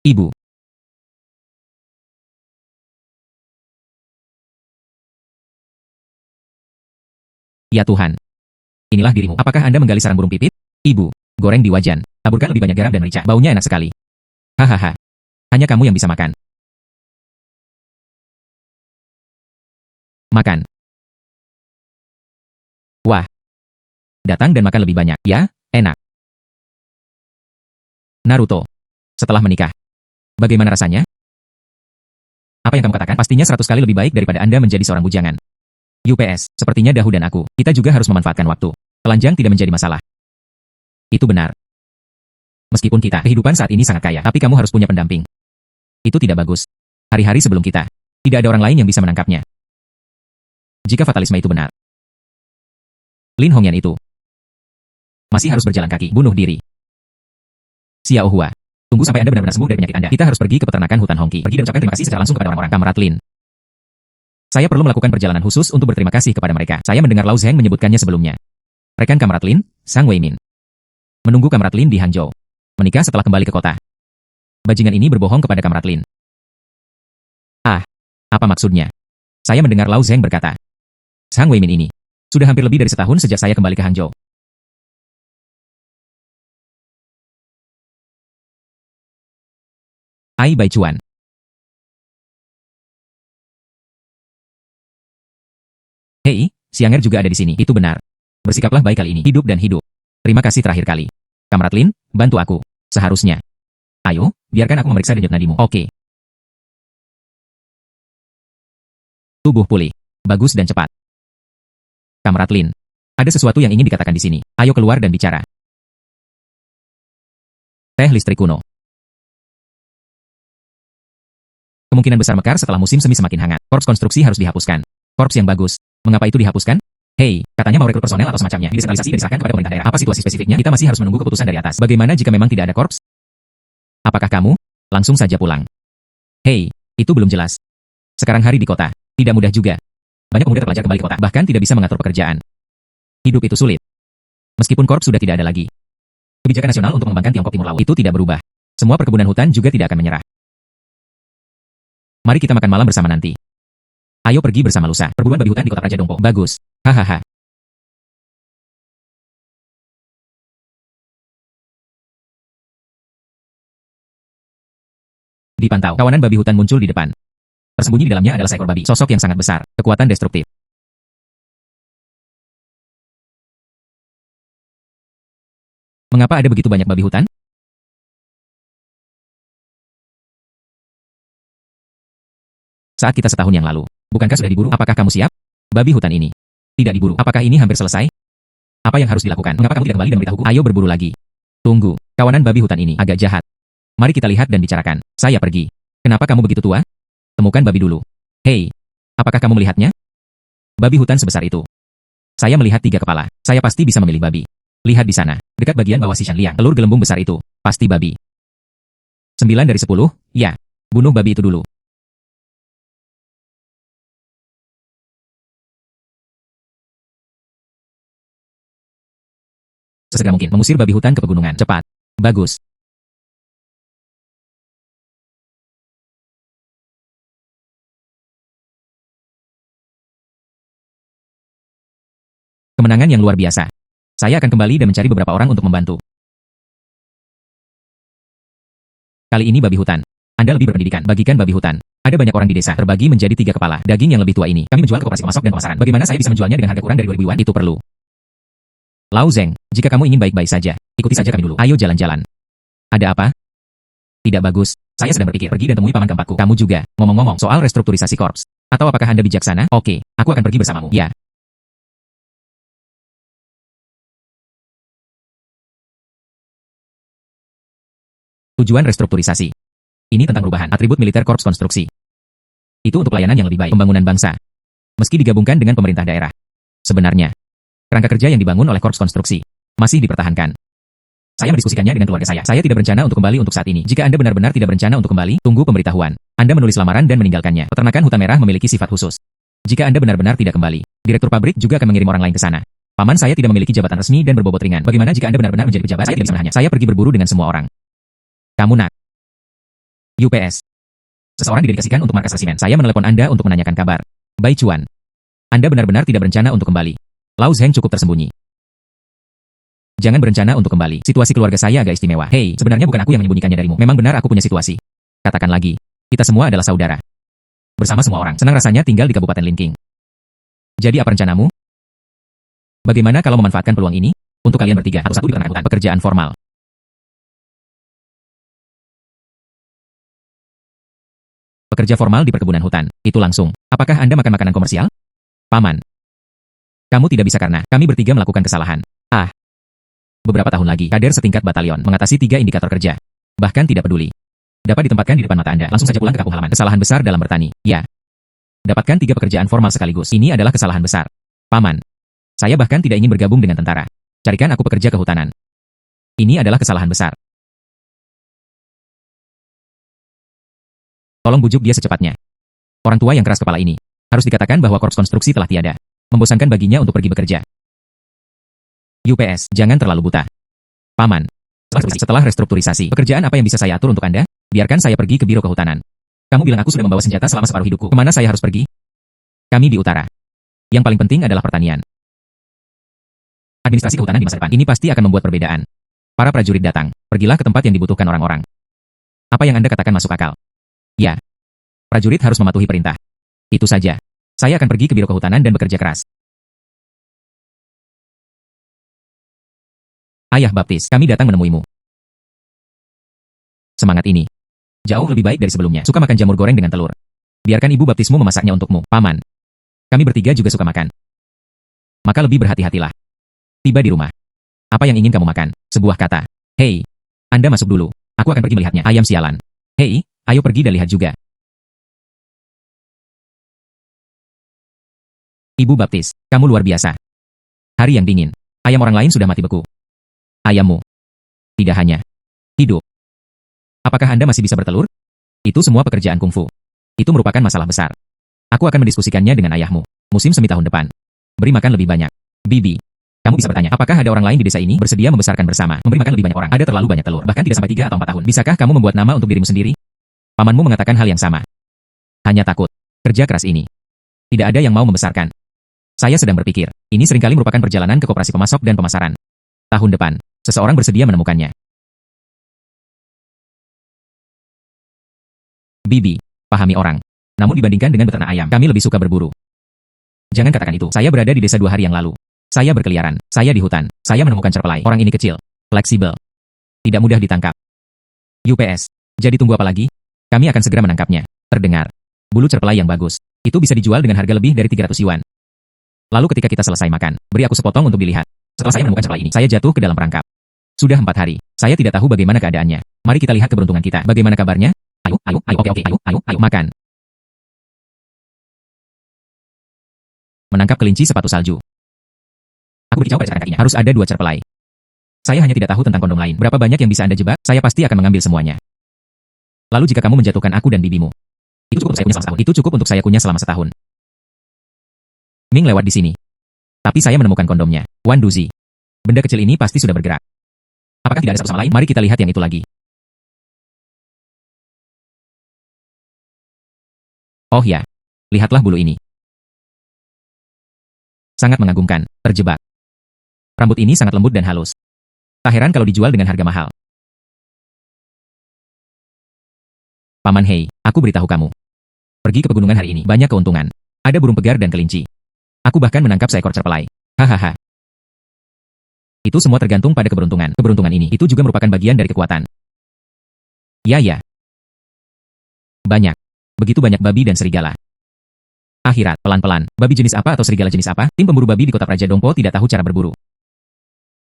Ibu. Ya Tuhan. Inilah dirimu. Apakah Anda menggali sarang burung pipit? Ibu. Goreng di wajan. Taburkan lebih banyak garam dan merica. Baunya enak sekali. Hahaha. Hanya kamu yang bisa makan. Makan. Wah. Datang dan makan lebih banyak. Ya, enak. Naruto. Setelah menikah. Bagaimana rasanya? Apa yang kamu katakan? Pastinya 100 kali lebih baik daripada Anda menjadi seorang bujangan. UPS, sepertinya Dahu dan aku. Kita juga harus memanfaatkan waktu. Telanjang tidak menjadi masalah. Itu benar. Meskipun kehidupan saat ini sangat kaya, tapi kamu harus punya pendamping. Itu tidak bagus. Hari-hari sebelum kita, tidak ada orang lain yang bisa menangkapnya. Jika fatalisme itu benar. Lin Hongyan itu masih harus berjalan kaki, bunuh diri. Xiaohua, tunggu sampai Anda benar-benar sembuh dari penyakit Anda. Kita harus pergi ke peternakan hutan Hongqi. Pergi dan ucapkan terima kasih secara langsung kepada orang-orang. Kamrat Lin. Saya perlu melakukan perjalanan khusus untuk berterima kasih kepada mereka. Saya mendengar Lao Zheng menyebutkannya sebelumnya. Rekan Kamrat Lin, Sang Weimin. Menunggu Kamrat Lin di Hangzhou. Menikah setelah kembali ke kota. Bajingan ini berbohong kepada Kamrat Lin. Ah, apa maksudnya? Saya mendengar Lao Zheng berkata. Sang Weimin ini. Sudah hampir lebih dari setahun sejak saya kembali ke Hangzhou. Ai Baichuan. Hei, Xianger juga ada di sini. Itu benar. Bersikaplah baik kali ini. Hidup dan hidup. Terima kasih terakhir kali. Kamrat Lin, bantu aku. Seharusnya. Ayo, biarkan aku memeriksa denyut nadimu. Oke. Tubuh pulih. Bagus dan cepat. Kamrat Lin. Ada sesuatu yang ingin dikatakan di sini. Ayo keluar dan bicara. Teh listrik kuno. Kemungkinan besar mekar setelah musim semi semakin hangat. Korps konstruksi harus dihapuskan. Korps yang bagus. Mengapa itu dihapuskan? Hei, katanya mau rekrut personel atau semacamnya. Disentralisasi dan diserahkan kepada pemerintah daerah. Apa situasi spesifiknya? Kita masih harus menunggu keputusan dari atas. Bagaimana jika memang tidak ada korps? Apakah kamu? Langsung saja pulang. Hei, itu belum jelas. Sekarang hari di kota. Tidak mudah juga. Banyak pemuda terpelajar kembali ke kota. Bahkan tidak bisa mengatur pekerjaan. Hidup itu sulit. Meskipun korps sudah tidak ada lagi. Kebijakan nasional untuk mengembangkan Tiongkok Timur Laut itu tidak berubah. Semua perkebunan hutan juga tidak akan menyerah. Mari kita makan malam bersama nanti. Ayo pergi bersama lusa. Perburuan babi hutan di kota Raja Dongpo. Bagus. Hahaha. Dipantau. Kawanan babi hutan muncul di depan. Tersembunyi di dalamnya adalah seekor babi. Sosok yang sangat besar. Kekuatan destruktif. Mengapa ada begitu banyak babi hutan? Saat kita setahun yang lalu. Bukankah sudah diburu? Apakah kamu siap? Babi hutan ini. Tidak diburu. Apakah ini hampir selesai? Apa yang harus dilakukan? Mengapa kamu tidak kembali dan memberitahuku? Ayo berburu lagi. Tunggu. Kawanan babi hutan ini agak jahat. Mari kita lihat dan bicarakan. Saya pergi. Kenapa kamu begitu tua? Temukan babi dulu. Hei. Apakah kamu melihatnya? Babi hutan sebesar itu. Saya melihat 3 kepala. Saya pasti bisa memilih babi. Lihat di sana. Dekat bagian bawah si Shanliang. Telur gelembung besar itu. Pasti babi. 9 dari 10. Ya. Bunuh babi itu dulu. Sesegera mungkin mengusir babi hutan ke pegunungan. Cepat. Bagus. Kemenangan yang luar biasa. Saya akan kembali dan mencari beberapa orang untuk membantu. Kali ini babi hutan. Anda lebih berpendidikan. Bagikan babi hutan. Ada banyak orang di desa. Terbagi menjadi 3 kepala. Daging yang lebih tua ini. Kami menjual ke koperasi pemasok dan pemasaran. Bagaimana saya bisa menjualnya dengan harga kurang dari 2000 yuan? Itu perlu. Lao Zheng, jika kamu ingin baik-baik saja, ikuti saja kami dulu. Ayo jalan-jalan. Ada apa? Tidak bagus. Saya sedang berpikir pergi dan temui paman keempatku. Kamu juga. Ngomong-ngomong soal restrukturisasi korps. Atau apakah Anda bijaksana? Oke, aku akan pergi bersamamu. Ya. Tujuan restrukturisasi. Ini tentang perubahan atribut militer korps konstruksi. Itu untuk pelayanan yang lebih baik. Pembangunan bangsa. Meski digabungkan dengan pemerintah daerah. Sebenarnya, kerangka kerja yang dibangun oleh korps konstruksi masih dipertahankan. Saya mendiskusikannya dengan keluarga saya. Saya tidak berencana untuk kembali untuk saat ini. Jika Anda benar-benar tidak berencana untuk kembali, tunggu pemberitahuan. Anda menulis lamaran dan meninggalkannya. Peternakan hutan merah memiliki sifat khusus. Jika Anda benar-benar tidak kembali, direktur pabrik juga akan mengirim orang lain ke sana. Paman saya tidak memiliki jabatan resmi dan berbobot ringan. Bagaimana jika Anda benar-benar menjadi pejabat? Saya tidak bisa menahannya. Saya pergi berburu dengan semua orang. Kamu nak. UPS. Seseorang didedikasikan untuk markas resimen. Saya menelepon Anda untuk menanyakan kabar. Baichuan. Anda benar-benar tidak berencana untuk kembali. Lao Zheng cukup tersembunyi. Jangan berencana untuk kembali. Situasi keluarga saya agak istimewa. Hei, sebenarnya bukan aku yang menyembunyikannya darimu. Memang benar aku punya situasi. Katakan lagi. Kita semua adalah saudara. Bersama semua orang. Senang rasanya tinggal di Kabupaten Linqing. Jadi apa rencanamu? Bagaimana kalau memanfaatkan peluang ini? Untuk kalian bertiga, satu-satu di peternak hutan. Pekerjaan formal. Pekerja formal di perkebunan hutan. Itu langsung. Apakah Anda makan makanan komersial? Paman. Kamu tidak bisa karena kami bertiga melakukan kesalahan. Ah. Beberapa tahun lagi, kader setingkat batalion mengatasi 3 indikator kerja. Bahkan tidak peduli. Dapat ditempatkan di depan mata Anda. Langsung saja pulang ke kampung halaman. Kesalahan besar dalam bertani. Ya. Dapatkan 3 pekerjaan formal sekaligus. Ini adalah kesalahan besar. Paman. Saya bahkan tidak ingin bergabung dengan tentara. Carikan aku pekerja kehutanan. Ini adalah kesalahan besar. Tolong bujuk dia secepatnya. Orang tua yang keras kepala ini. Harus dikatakan bahwa korps konstruksi telah tiada. Membosankan baginya untuk pergi bekerja. UPS, jangan terlalu buta. Paman. Setelah restrukturisasi, pekerjaan apa yang bisa saya atur untuk Anda? Biarkan saya pergi ke Biro Kehutanan. Kamu bilang aku sudah membawa senjata selama separuh hidupku. Kemana saya harus pergi? Kami di utara. Yang paling penting adalah pertanian. Administrasi kehutanan di masa depan ini pasti akan membuat perbedaan. Para prajurit datang. Pergilah ke tempat yang dibutuhkan orang-orang. Apa yang Anda katakan masuk akal? Ya. Prajurit harus mematuhi perintah. Itu saja. Saya akan pergi ke Biro Kehutanan dan bekerja keras. Ayah Baptis, kami datang menemuimu. Semangat ini. Jauh lebih baik dari sebelumnya. Suka makan jamur goreng dengan telur. Biarkan ibu baptismu memasaknya untukmu, Paman. Kami bertiga juga suka makan. Maka lebih berhati-hatilah. Tiba di rumah. Apa yang ingin kamu makan? Sebuah kata. Hei, Anda masuk dulu. Aku akan pergi melihatnya. Ayam sialan. Hei, ayo pergi dan lihat juga. Ibu Baptis, kamu luar biasa. Hari yang dingin. Ayam orang lain sudah mati beku. Ayammu. Tidak hanya hidup. Apakah Anda masih bisa bertelur? Itu semua pekerjaan kungfu. Itu merupakan masalah besar. Aku akan mendiskusikannya dengan ayahmu. Musim semi tahun depan. Beri makan lebih banyak. Bibi. Kamu bisa bertanya, apakah ada orang lain di desa ini bersedia membesarkan bersama? Memberi makan lebih banyak orang. Ada terlalu banyak telur. Bahkan tidak sampai 3 atau 4 tahun. Bisakah kamu membuat nama untuk dirimu sendiri? Pamanmu mengatakan hal yang sama. Hanya takut. Kerja keras ini. Tidak ada yang mau membesarkan. Saya sedang berpikir, ini seringkali merupakan perjalanan ke koperasi pemasok dan pemasaran. Tahun depan, seseorang bersedia menemukannya. Bibi, pahami orang. Namun dibandingkan dengan beternak ayam, kami lebih suka berburu. Jangan katakan itu. Saya berada di desa 2 hari yang lalu. Saya berkeliaran. Saya di hutan. Saya menemukan cerpelai. Orang ini kecil, fleksibel, tidak mudah ditangkap. UPS. Jadi tunggu apa lagi? Kami akan segera menangkapnya. Terdengar. Bulu cerpelai yang bagus. Itu bisa dijual dengan harga lebih dari 300 yuan. Lalu ketika kita selesai makan, beri aku sepotong untuk dilihat. Setelah saya menemukan cerpelai ini, saya jatuh ke dalam perangkap. Sudah 4 hari. Saya tidak tahu bagaimana keadaannya. Mari kita lihat keberuntungan kita. Bagaimana kabarnya? Ayo, oke, ayo, makan. Menangkap kelinci sepatu salju. Aku berkicau pada cakar kakinya. Harus ada 2 cerpelai. Saya hanya tidak tahu tentang kondom lain. Berapa banyak yang bisa Anda jebak? Saya pasti akan mengambil semuanya. Lalu jika kamu menjatuhkan aku dan bibimu, itu cukup untuk saya kunyah selama setahun. Itu cukup untuk saya kunyah selama setahun. Ming lewat di sini. Tapi saya menemukan kondomnya. Wan Duzi. Benda kecil ini pasti sudah bergerak. Apakah tidak ada satu sama lain? Mari kita lihat yang itu lagi. Oh ya. Lihatlah bulu ini. Sangat mengagumkan. Terjebak. Rambut ini sangat lembut dan halus. Tak heran kalau dijual dengan harga mahal. Paman Hei, aku beritahu kamu. Pergi ke pegunungan hari ini. Banyak keuntungan. Ada burung pegar dan kelinci. Aku bahkan menangkap seekor cerpelai. Hahaha. Itu semua tergantung pada keberuntungan. Keberuntungan ini, itu juga merupakan bagian dari kekuatan. Ya. Banyak. Begitu banyak babi dan serigala. Akhirat, pelan-pelan. Babi jenis apa atau serigala jenis apa? Tim pemburu babi di kota Praja Dongpo tidak tahu cara berburu.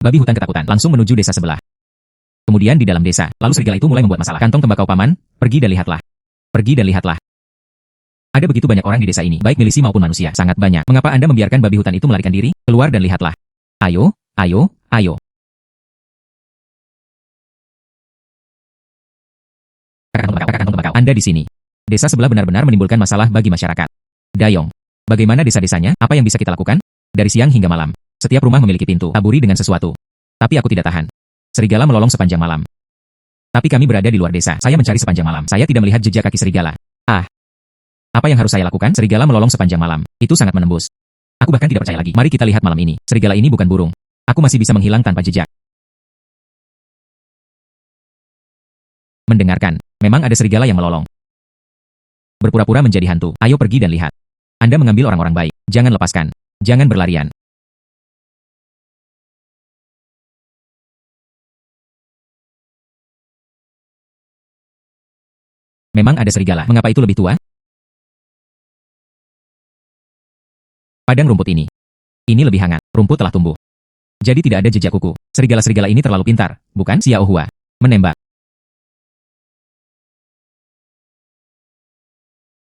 Babi hutan ketakutan, langsung menuju desa sebelah. Kemudian di dalam desa, lalu serigala itu mulai membuat masalah. Kantong tembakau paman, pergi dan lihatlah. Pergi dan lihatlah. Ada begitu banyak orang di desa ini, baik milisi maupun manusia, sangat banyak. Mengapa Anda membiarkan babi hutan itu melarikan diri? Keluar dan lihatlah. Ayo. Kantong tembakau. Anda di sini. Desa sebelah benar-benar menimbulkan masalah bagi masyarakat. Dayong. Bagaimana desa-desanya? Apa yang bisa kita lakukan? Dari siang hingga malam. Setiap rumah memiliki pintu. Taburi dengan sesuatu. Tapi aku tidak tahan. Serigala melolong sepanjang malam. Tapi kami berada di luar desa. Saya mencari sepanjang malam. Saya tidak melihat jejak kaki serigala. Apa yang harus saya lakukan? Serigala melolong sepanjang malam. Itu sangat menembus. Aku bahkan tidak percaya lagi. Mari kita lihat malam ini. Serigala ini bukan burung. Aku masih bisa menghilang tanpa jejak. Mendengarkan. Memang ada serigala yang melolong. Berpura-pura menjadi hantu. Ayo pergi dan lihat. Anda mengambil orang-orang baik. Jangan lepaskan. Jangan berlarian. Memang ada serigala. Mengapa itu lebih tua? Padang rumput ini. Ini lebih hangat. Rumput telah tumbuh. Jadi tidak ada jejak kuku. Serigala-serigala ini terlalu pintar, bukan? Xiao Hua. Menembak.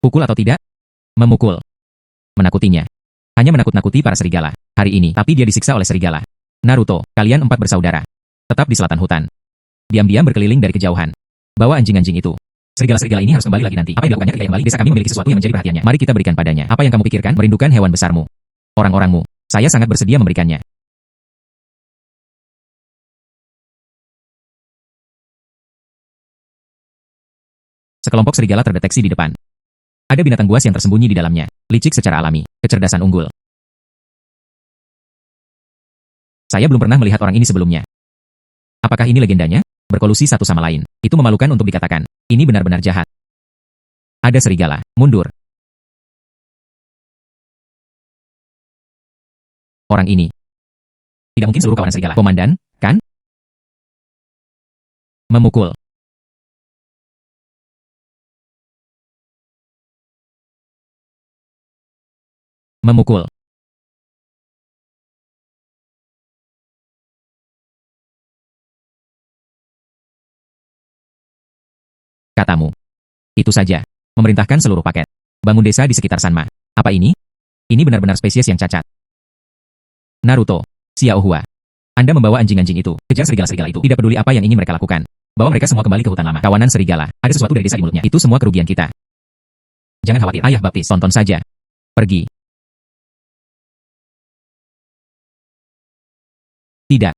Pukul atau tidak? Memukul. Menakutinya. Hanya menakut-nakuti para serigala. Hari ini, tapi dia disiksa oleh serigala. Naruto, kalian 4 bersaudara. Tetap di selatan hutan. Diam-diam berkeliling dari kejauhan. Bawa anjing-anjing itu. Serigala-serigala ini harus kembali lagi nanti. Apa yang dilakukannya ketika kembali? Desa kami memiliki sesuatu yang menjadi perhatiannya. Mari kita berikan padanya. Apa yang kamu pikirkan? Merindukan hewan besarmu. Orang-orangmu. Saya sangat bersedia memberikannya. Sekelompok serigala terdeteksi di depan. Ada binatang buas yang tersembunyi di dalamnya. Licik secara alami, kecerdasan unggul. Saya belum pernah melihat orang ini sebelumnya. Apakah ini legendanya? Berkolusi satu sama lain. Itu memalukan untuk dikatakan. Ini benar-benar jahat. Ada serigala. Mundur. Orang ini. Tidak mungkin seluruh kawanan serigala. Komandan, kan? Memukul. Memukul. Katamu. Itu saja. Memerintahkan seluruh paket. Bangun desa di sekitar Sanma. Apa ini? Ini benar-benar spesies yang cacat. Naruto. Xiaohua. Anda membawa anjing-anjing itu. Kejar serigala-serigala itu. Tidak peduli apa yang ingin mereka lakukan. Bawa mereka semua kembali ke hutan lama. Kawanan serigala. Ada sesuatu dari desa di mulutnya. Itu semua kerugian kita. Jangan khawatir. Ayah baptis. Tonton saja. Pergi. Tidak.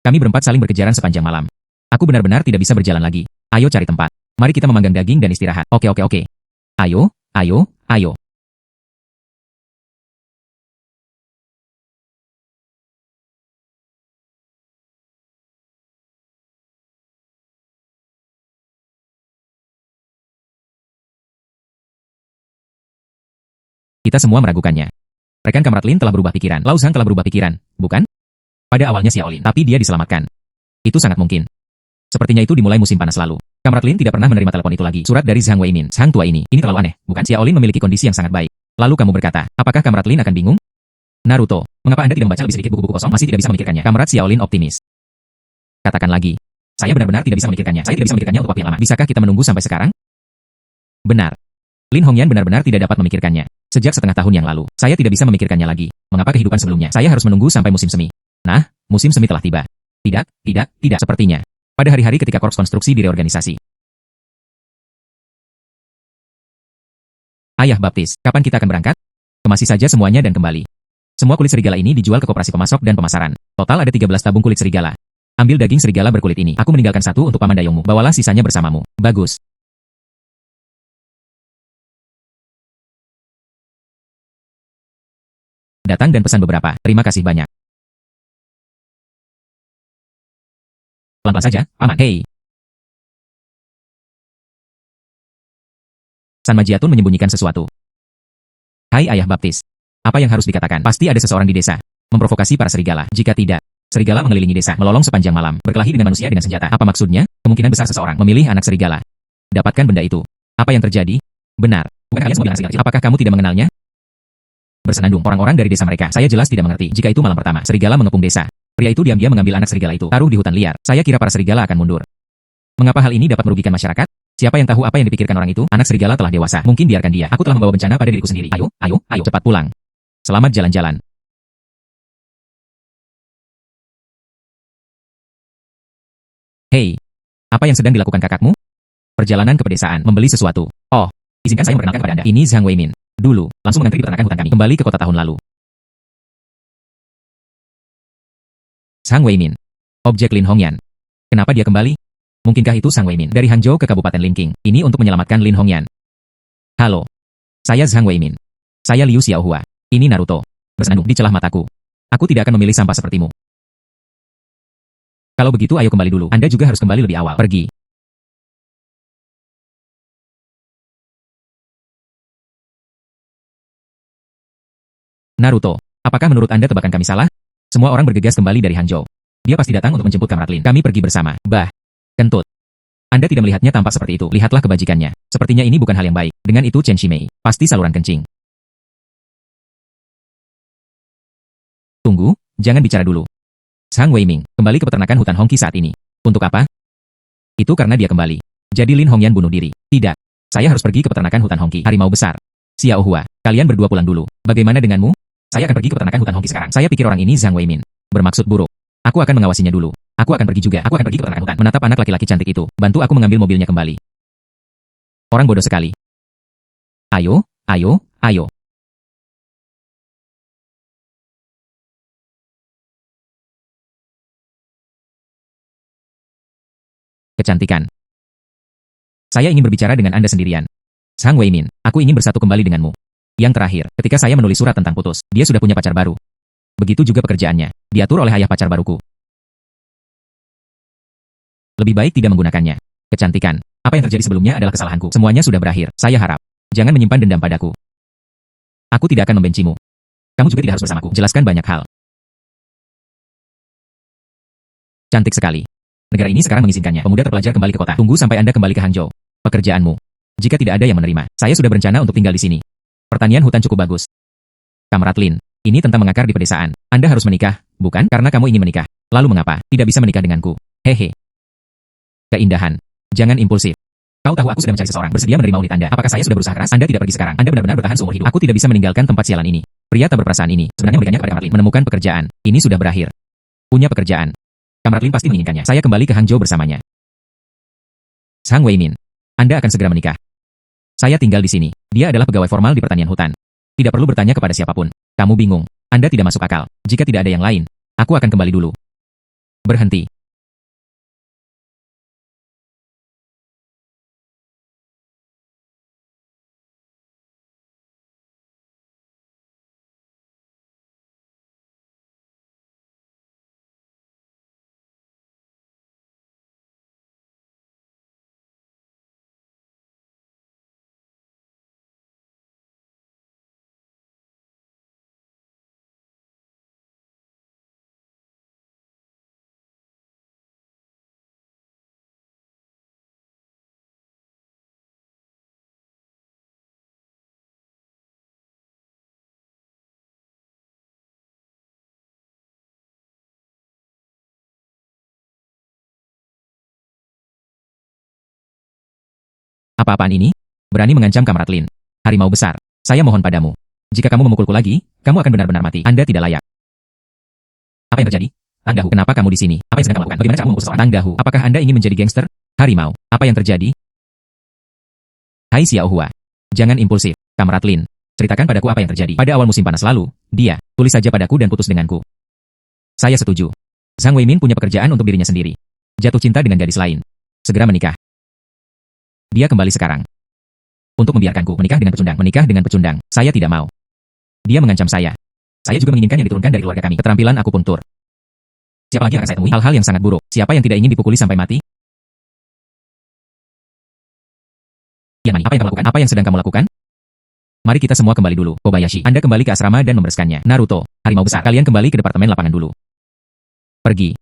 Kami berempat saling berkejaran sepanjang malam. Aku benar-benar tidak bisa berjalan lagi. Ayo cari tempat. Mari kita memanggang daging dan istirahat. Oke, oke, oke. Ayo, ayo, ayo. Kita semua meragukannya. Rekan Kamrat Lin telah berubah pikiran. Lao Zhang telah berubah pikiran, bukan? Pada awalnya Xiaolin, tapi dia diselamatkan. Itu sangat mungkin. Sepertinya itu dimulai musim panas lalu. Kamrat Lin tidak pernah menerima telepon itu lagi. Surat dari Zhang Weimin, Zhang tua ini. Ini terlalu aneh, bukan? Xiaolin memiliki kondisi yang sangat baik. Lalu kamu berkata, apakah Kamrat Lin akan bingung? Naruto, mengapa Anda tidak membaca lebih sedikit buku-buku kosong? Masih tidak bisa memikirkannya. Kamrat Xiaolin optimis. Katakan lagi. Saya benar-benar tidak bisa memikirkannya. Saya tidak bisa memikirkannya untuk waktu yang lama. Bisakah kita menunggu sampai sekarang? Benar. Lin Hongyan benar-benar tidak dapat memikirkannya. Sejak setengah tahun yang lalu, saya tidak bisa memikirkannya lagi. Mengapa kehidupan sebelumnya? Saya harus menunggu sampai musim semi. Nah, musim semi telah tiba. Tidak, tidak, tidak sepertinya. Pada hari-hari ketika korps konstruksi direorganisasi. Ayah baptis, kapan kita akan berangkat? Kemasi saja semuanya dan kembali. Semua kulit serigala ini dijual ke koperasi pemasok dan pemasaran. Total ada 13 tabung kulit serigala. Ambil daging serigala berkulit ini. Aku meninggalkan satu untuk paman dayungmu. Bawalah sisanya bersamamu. Bagus. Datang dan pesan beberapa. Terima kasih banyak. Pelan-pelan saja, paman. Hei. San Majiatun menyembunyikan sesuatu. Hai ayah baptis. Apa yang harus dikatakan? Pasti ada seseorang di desa. Memprovokasi para serigala. Jika tidak, serigala mengelilingi desa, melolong sepanjang malam, berkelahi dengan manusia dengan senjata. Apa maksudnya? Kemungkinan besar seseorang memilih anak serigala. Dapatkan benda itu. Apa yang terjadi? Benar. Bukan kalian semua bilang serigala kecil. Apakah kamu tidak mengenalnya? Bersenandung, orang-orang dari desa mereka. Saya jelas tidak mengerti. Jika itu malam pertama, serigala mengepung desa. Pria itu diam-diam mengambil anak serigala itu, taruh di hutan liar. Saya kira para serigala akan mundur. Mengapa hal ini dapat merugikan masyarakat? Siapa yang tahu apa yang dipikirkan orang itu? Anak serigala telah dewasa. Mungkin biarkan dia. Aku telah membawa bencana pada diriku sendiri. Ayo, ayo, ayo, cepat pulang. Selamat jalan-jalan. Hei, apa yang sedang dilakukan kakakmu? Perjalanan ke pedesaan, membeli sesuatu. Oh, izinkan saya memperkenalkan kepada Anda. Ini Zhang Weimin. Dulu, langsung mengantri di peternakan hutan kami. Kembali ke kota tahun lalu. Zhang Weimin. Objek Lin Hongyan. Kenapa dia kembali? Mungkinkah itu Zhang Weimin dari Hangzhou ke Kabupaten Linqing? Ini untuk menyelamatkan Lin Hongyan. Halo. Saya Zhang Weimin. Saya Liu Xiaohua. Ini Naruto. Bersenandung di celah mataku. Aku tidak akan memilih sampah sepertimu. Kalau begitu ayo kembali dulu. Anda juga harus kembali lebih awal. Pergi. Naruto. Apakah menurut Anda tebakan kami salah? Semua orang bergegas kembali dari Hangzhou. Dia pasti datang untuk menjemput Kamrat Lin. Kami pergi bersama. Bah. Kentut. Anda tidak melihatnya tampak seperti itu. Lihatlah kebajikannya. Sepertinya ini bukan hal yang baik. Dengan itu Chen Shimei. Pasti saluran kencing. Tunggu, jangan bicara dulu. Zhang Weiming, kembali ke peternakan hutan Hongqi saat ini. Untuk apa? Itu karena dia kembali. Jadi Lin Hongyan bunuh diri. Tidak. Saya harus pergi ke peternakan hutan Hongqi. Harimau besar. Xiaohua, kalian berdua pulang dulu. Bagaimana denganmu? Saya akan pergi ke peternakan hutan Hongqi sekarang. Saya pikir orang ini Zhang Weimin. Bermaksud buruk. Aku akan mengawasinya dulu. Aku akan pergi juga. Aku akan pergi ke peternakan hutan. Menatap anak laki-laki cantik itu. Bantu aku mengambil mobilnya kembali. Orang bodoh sekali. Ayo, ayo, ayo. Kecantikan. Saya ingin berbicara dengan Anda sendirian. Zhang Weimin, aku ingin bersatu kembali denganmu. Yang terakhir, ketika saya menulis surat tentang putus, dia sudah punya pacar baru. Begitu juga pekerjaannya, diatur oleh ayah pacar baruku. Lebih baik tidak menggunakannya. Kecantikan, apa yang terjadi sebelumnya adalah kesalahanku. Semuanya sudah berakhir, saya harap. Jangan menyimpan dendam padaku. Aku tidak akan membencimu. Kamu juga tidak harus bersamaku. Jelaskan banyak hal. Cantik sekali. Negara ini sekarang mengizinkannya. Pemuda terpelajar kembali ke kota. Tunggu sampai Anda kembali ke Hangzhou. Pekerjaanmu. Jika tidak ada yang menerima, saya sudah berencana untuk tinggal di sini. Pertanian hutan cukup bagus. Kamrat Lin, ini tentang mengakar di pedesaan. Anda harus menikah, bukan karena kamu ingin menikah. Lalu mengapa tidak bisa menikah denganku? Hehe. Keindahan. Jangan impulsif. Kau tahu aku sudah mencari seseorang bersedia menerima unit Anda. Apakah saya sudah berusaha keras? Anda tidak pergi sekarang. Anda benar-benar bertahan seumur hidup. Aku tidak bisa meninggalkan tempat sialan ini. Pria tak berperasaan ini sebenarnya memberikannya kepada Kamrat Lin. Menemukan pekerjaan. Ini sudah berakhir. Punya pekerjaan. Kamrat Lin pasti menginginkannya. Saya kembali ke Hangzhou bersamanya. Zhang Weimin, Anda akan segera menikah. Saya tinggal di sini. Dia adalah pegawai formal di pertanian hutan. Tidak perlu bertanya kepada siapapun. Kamu bingung. Anda tidak masuk akal. Jika tidak ada yang lain, aku akan kembali dulu. Berhenti. Apa-apaan ini? Berani mengancam Kamrat Lin. Harimau besar. Saya mohon padamu. Jika kamu memukulku lagi, kamu akan benar-benar mati. Anda tidak layak. Apa yang terjadi? Tang Dahu, kenapa kamu di sini? Apa yang sedang kamu lakukan? Bagaimana cara memukul seseorang? Tang Dahu, apakah Anda ingin menjadi gangster? Harimau, apa yang terjadi? Hai Xiao Hua. Jangan impulsif, Kamrat Lin. Ceritakan padaku apa yang terjadi. Pada awal musim panas lalu, dia tulis saja padaku dan putus denganku. Saya setuju. Zhang Weimin punya pekerjaan untuk dirinya sendiri. Jatuh cinta dengan gadis lain. Segera menikah. Dia kembali sekarang. Untuk membiarkanku menikah dengan pecundang. Menikah dengan pecundang. Saya tidak mau. Dia mengancam saya. Saya juga menginginkan yang diturunkan dari keluarga kami. Keterampilan aku pun tur. Siapa lagi yang akan saya temui? Hal-hal yang sangat buruk. Siapa yang tidak ingin dipukuli sampai mati? Yamani, apa yang kamu lakukan? Apa yang sedang kamu lakukan? Mari kita semua kembali dulu. Kobayashi, Anda kembali ke asrama dan membereskannya. Naruto, harimau besar, kalian kembali ke departemen lapangan dulu. Pergi.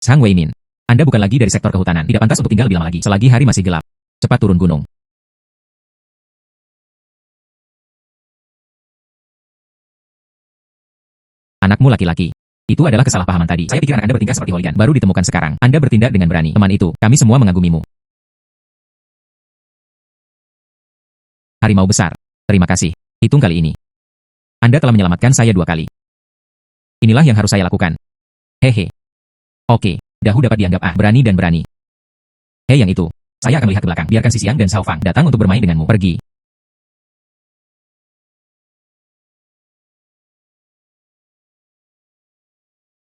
Zhang Weimin, Anda bukan lagi dari sektor kehutanan. Tidak pantas untuk tinggal lebih lama lagi. Selagi hari masih gelap. Cepat turun gunung. Anakmu laki-laki. Itu adalah kesalahpahaman tadi. Saya pikir anak Anda bertingkah seperti hooligan. Baru ditemukan sekarang. Anda bertindak dengan berani. Teman itu, kami semua mengagumimu. Harimau besar. Terima kasih. Hitung kali ini. Anda telah menyelamatkan saya 2 kali. Inilah yang harus saya lakukan. Hehe. Oke, Dahu dapat dianggap berani dan berani. Hei yang itu, saya akan melihat ke belakang. Biarkan si Xiang dan Shao Fang datang untuk bermain denganmu. Pergi.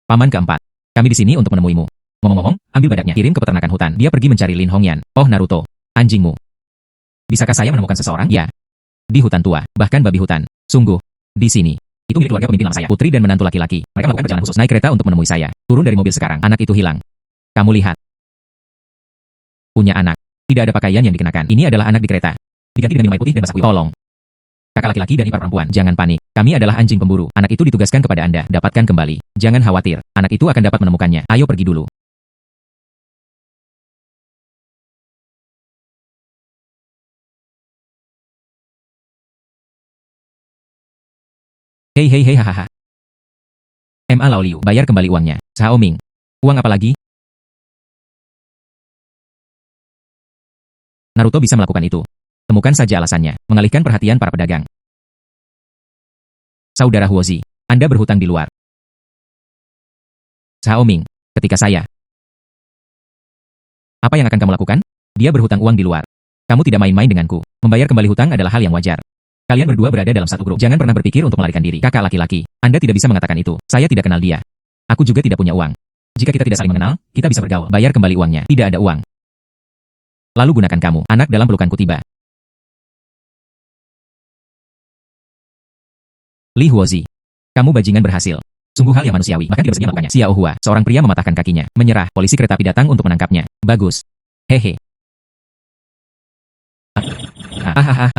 Paman keempat, kami di sini untuk menemuimu. Ngomong-ngomong, ambil badaknya, kirim ke peternakan hutan. Dia pergi mencari Lin Hongyan. Oh Naruto, anjingmu. Bisakah saya menemukan seseorang? Ya. Di hutan tua, bahkan babi hutan. Sungguh, di sini. Itu milik keluarga pemimpin lama saya. Putri dan menantu laki-laki. Mereka melakukan perjalanan khusus naik kereta untuk menemui saya. Turun dari mobil sekarang. Anak itu hilang. Kamu lihat. Punya anak. Tidak ada pakaian yang dikenakan. Ini adalah anak di kereta. Diganti dengan minuman putih dan basah kuyup. Tolong. Kakak laki-laki dan ipar perempuan. Jangan panik. Kami adalah anjing pemburu. Anak itu ditugaskan kepada Anda. Dapatkan kembali. Jangan khawatir. Anak itu akan dapat menemukannya. Ayo pergi dulu. Hei hei hei hahaha. Ma Lao Liu, bayar kembali uangnya. Cao Ming. Uang apa lagi? Naruto bisa melakukan itu. Temukan saja alasannya. Mengalihkan perhatian para pedagang. Saudara Huozi, Anda berhutang di luar. Cao Ming, ketika saya. Apa yang akan kamu lakukan? Dia berhutang uang di luar. Kamu tidak main-main denganku. Membayar kembali hutang adalah hal yang wajar. Kalian berdua berada dalam satu grup. Jangan pernah berpikir untuk melarikan diri. Kakak laki-laki, Anda tidak bisa mengatakan itu. Saya tidak kenal dia. Aku juga tidak punya uang. Jika kita tidak saling mengenal, kita bisa bergaul. Bayar kembali uangnya. Tidak ada uang. Lalu gunakan kamu. Anak dalam pelukanku tiba. Li Huozi. Kamu bajingan berhasil. Sungguh hal yang manusiawi. Bahkan dia bersedia melakukannya. Xiao Hua. Seorang pria mematahkan kakinya. Menyerah. Polisi kereta api datang untuk menangkapnya. Bagus. Hehe. Hahaha.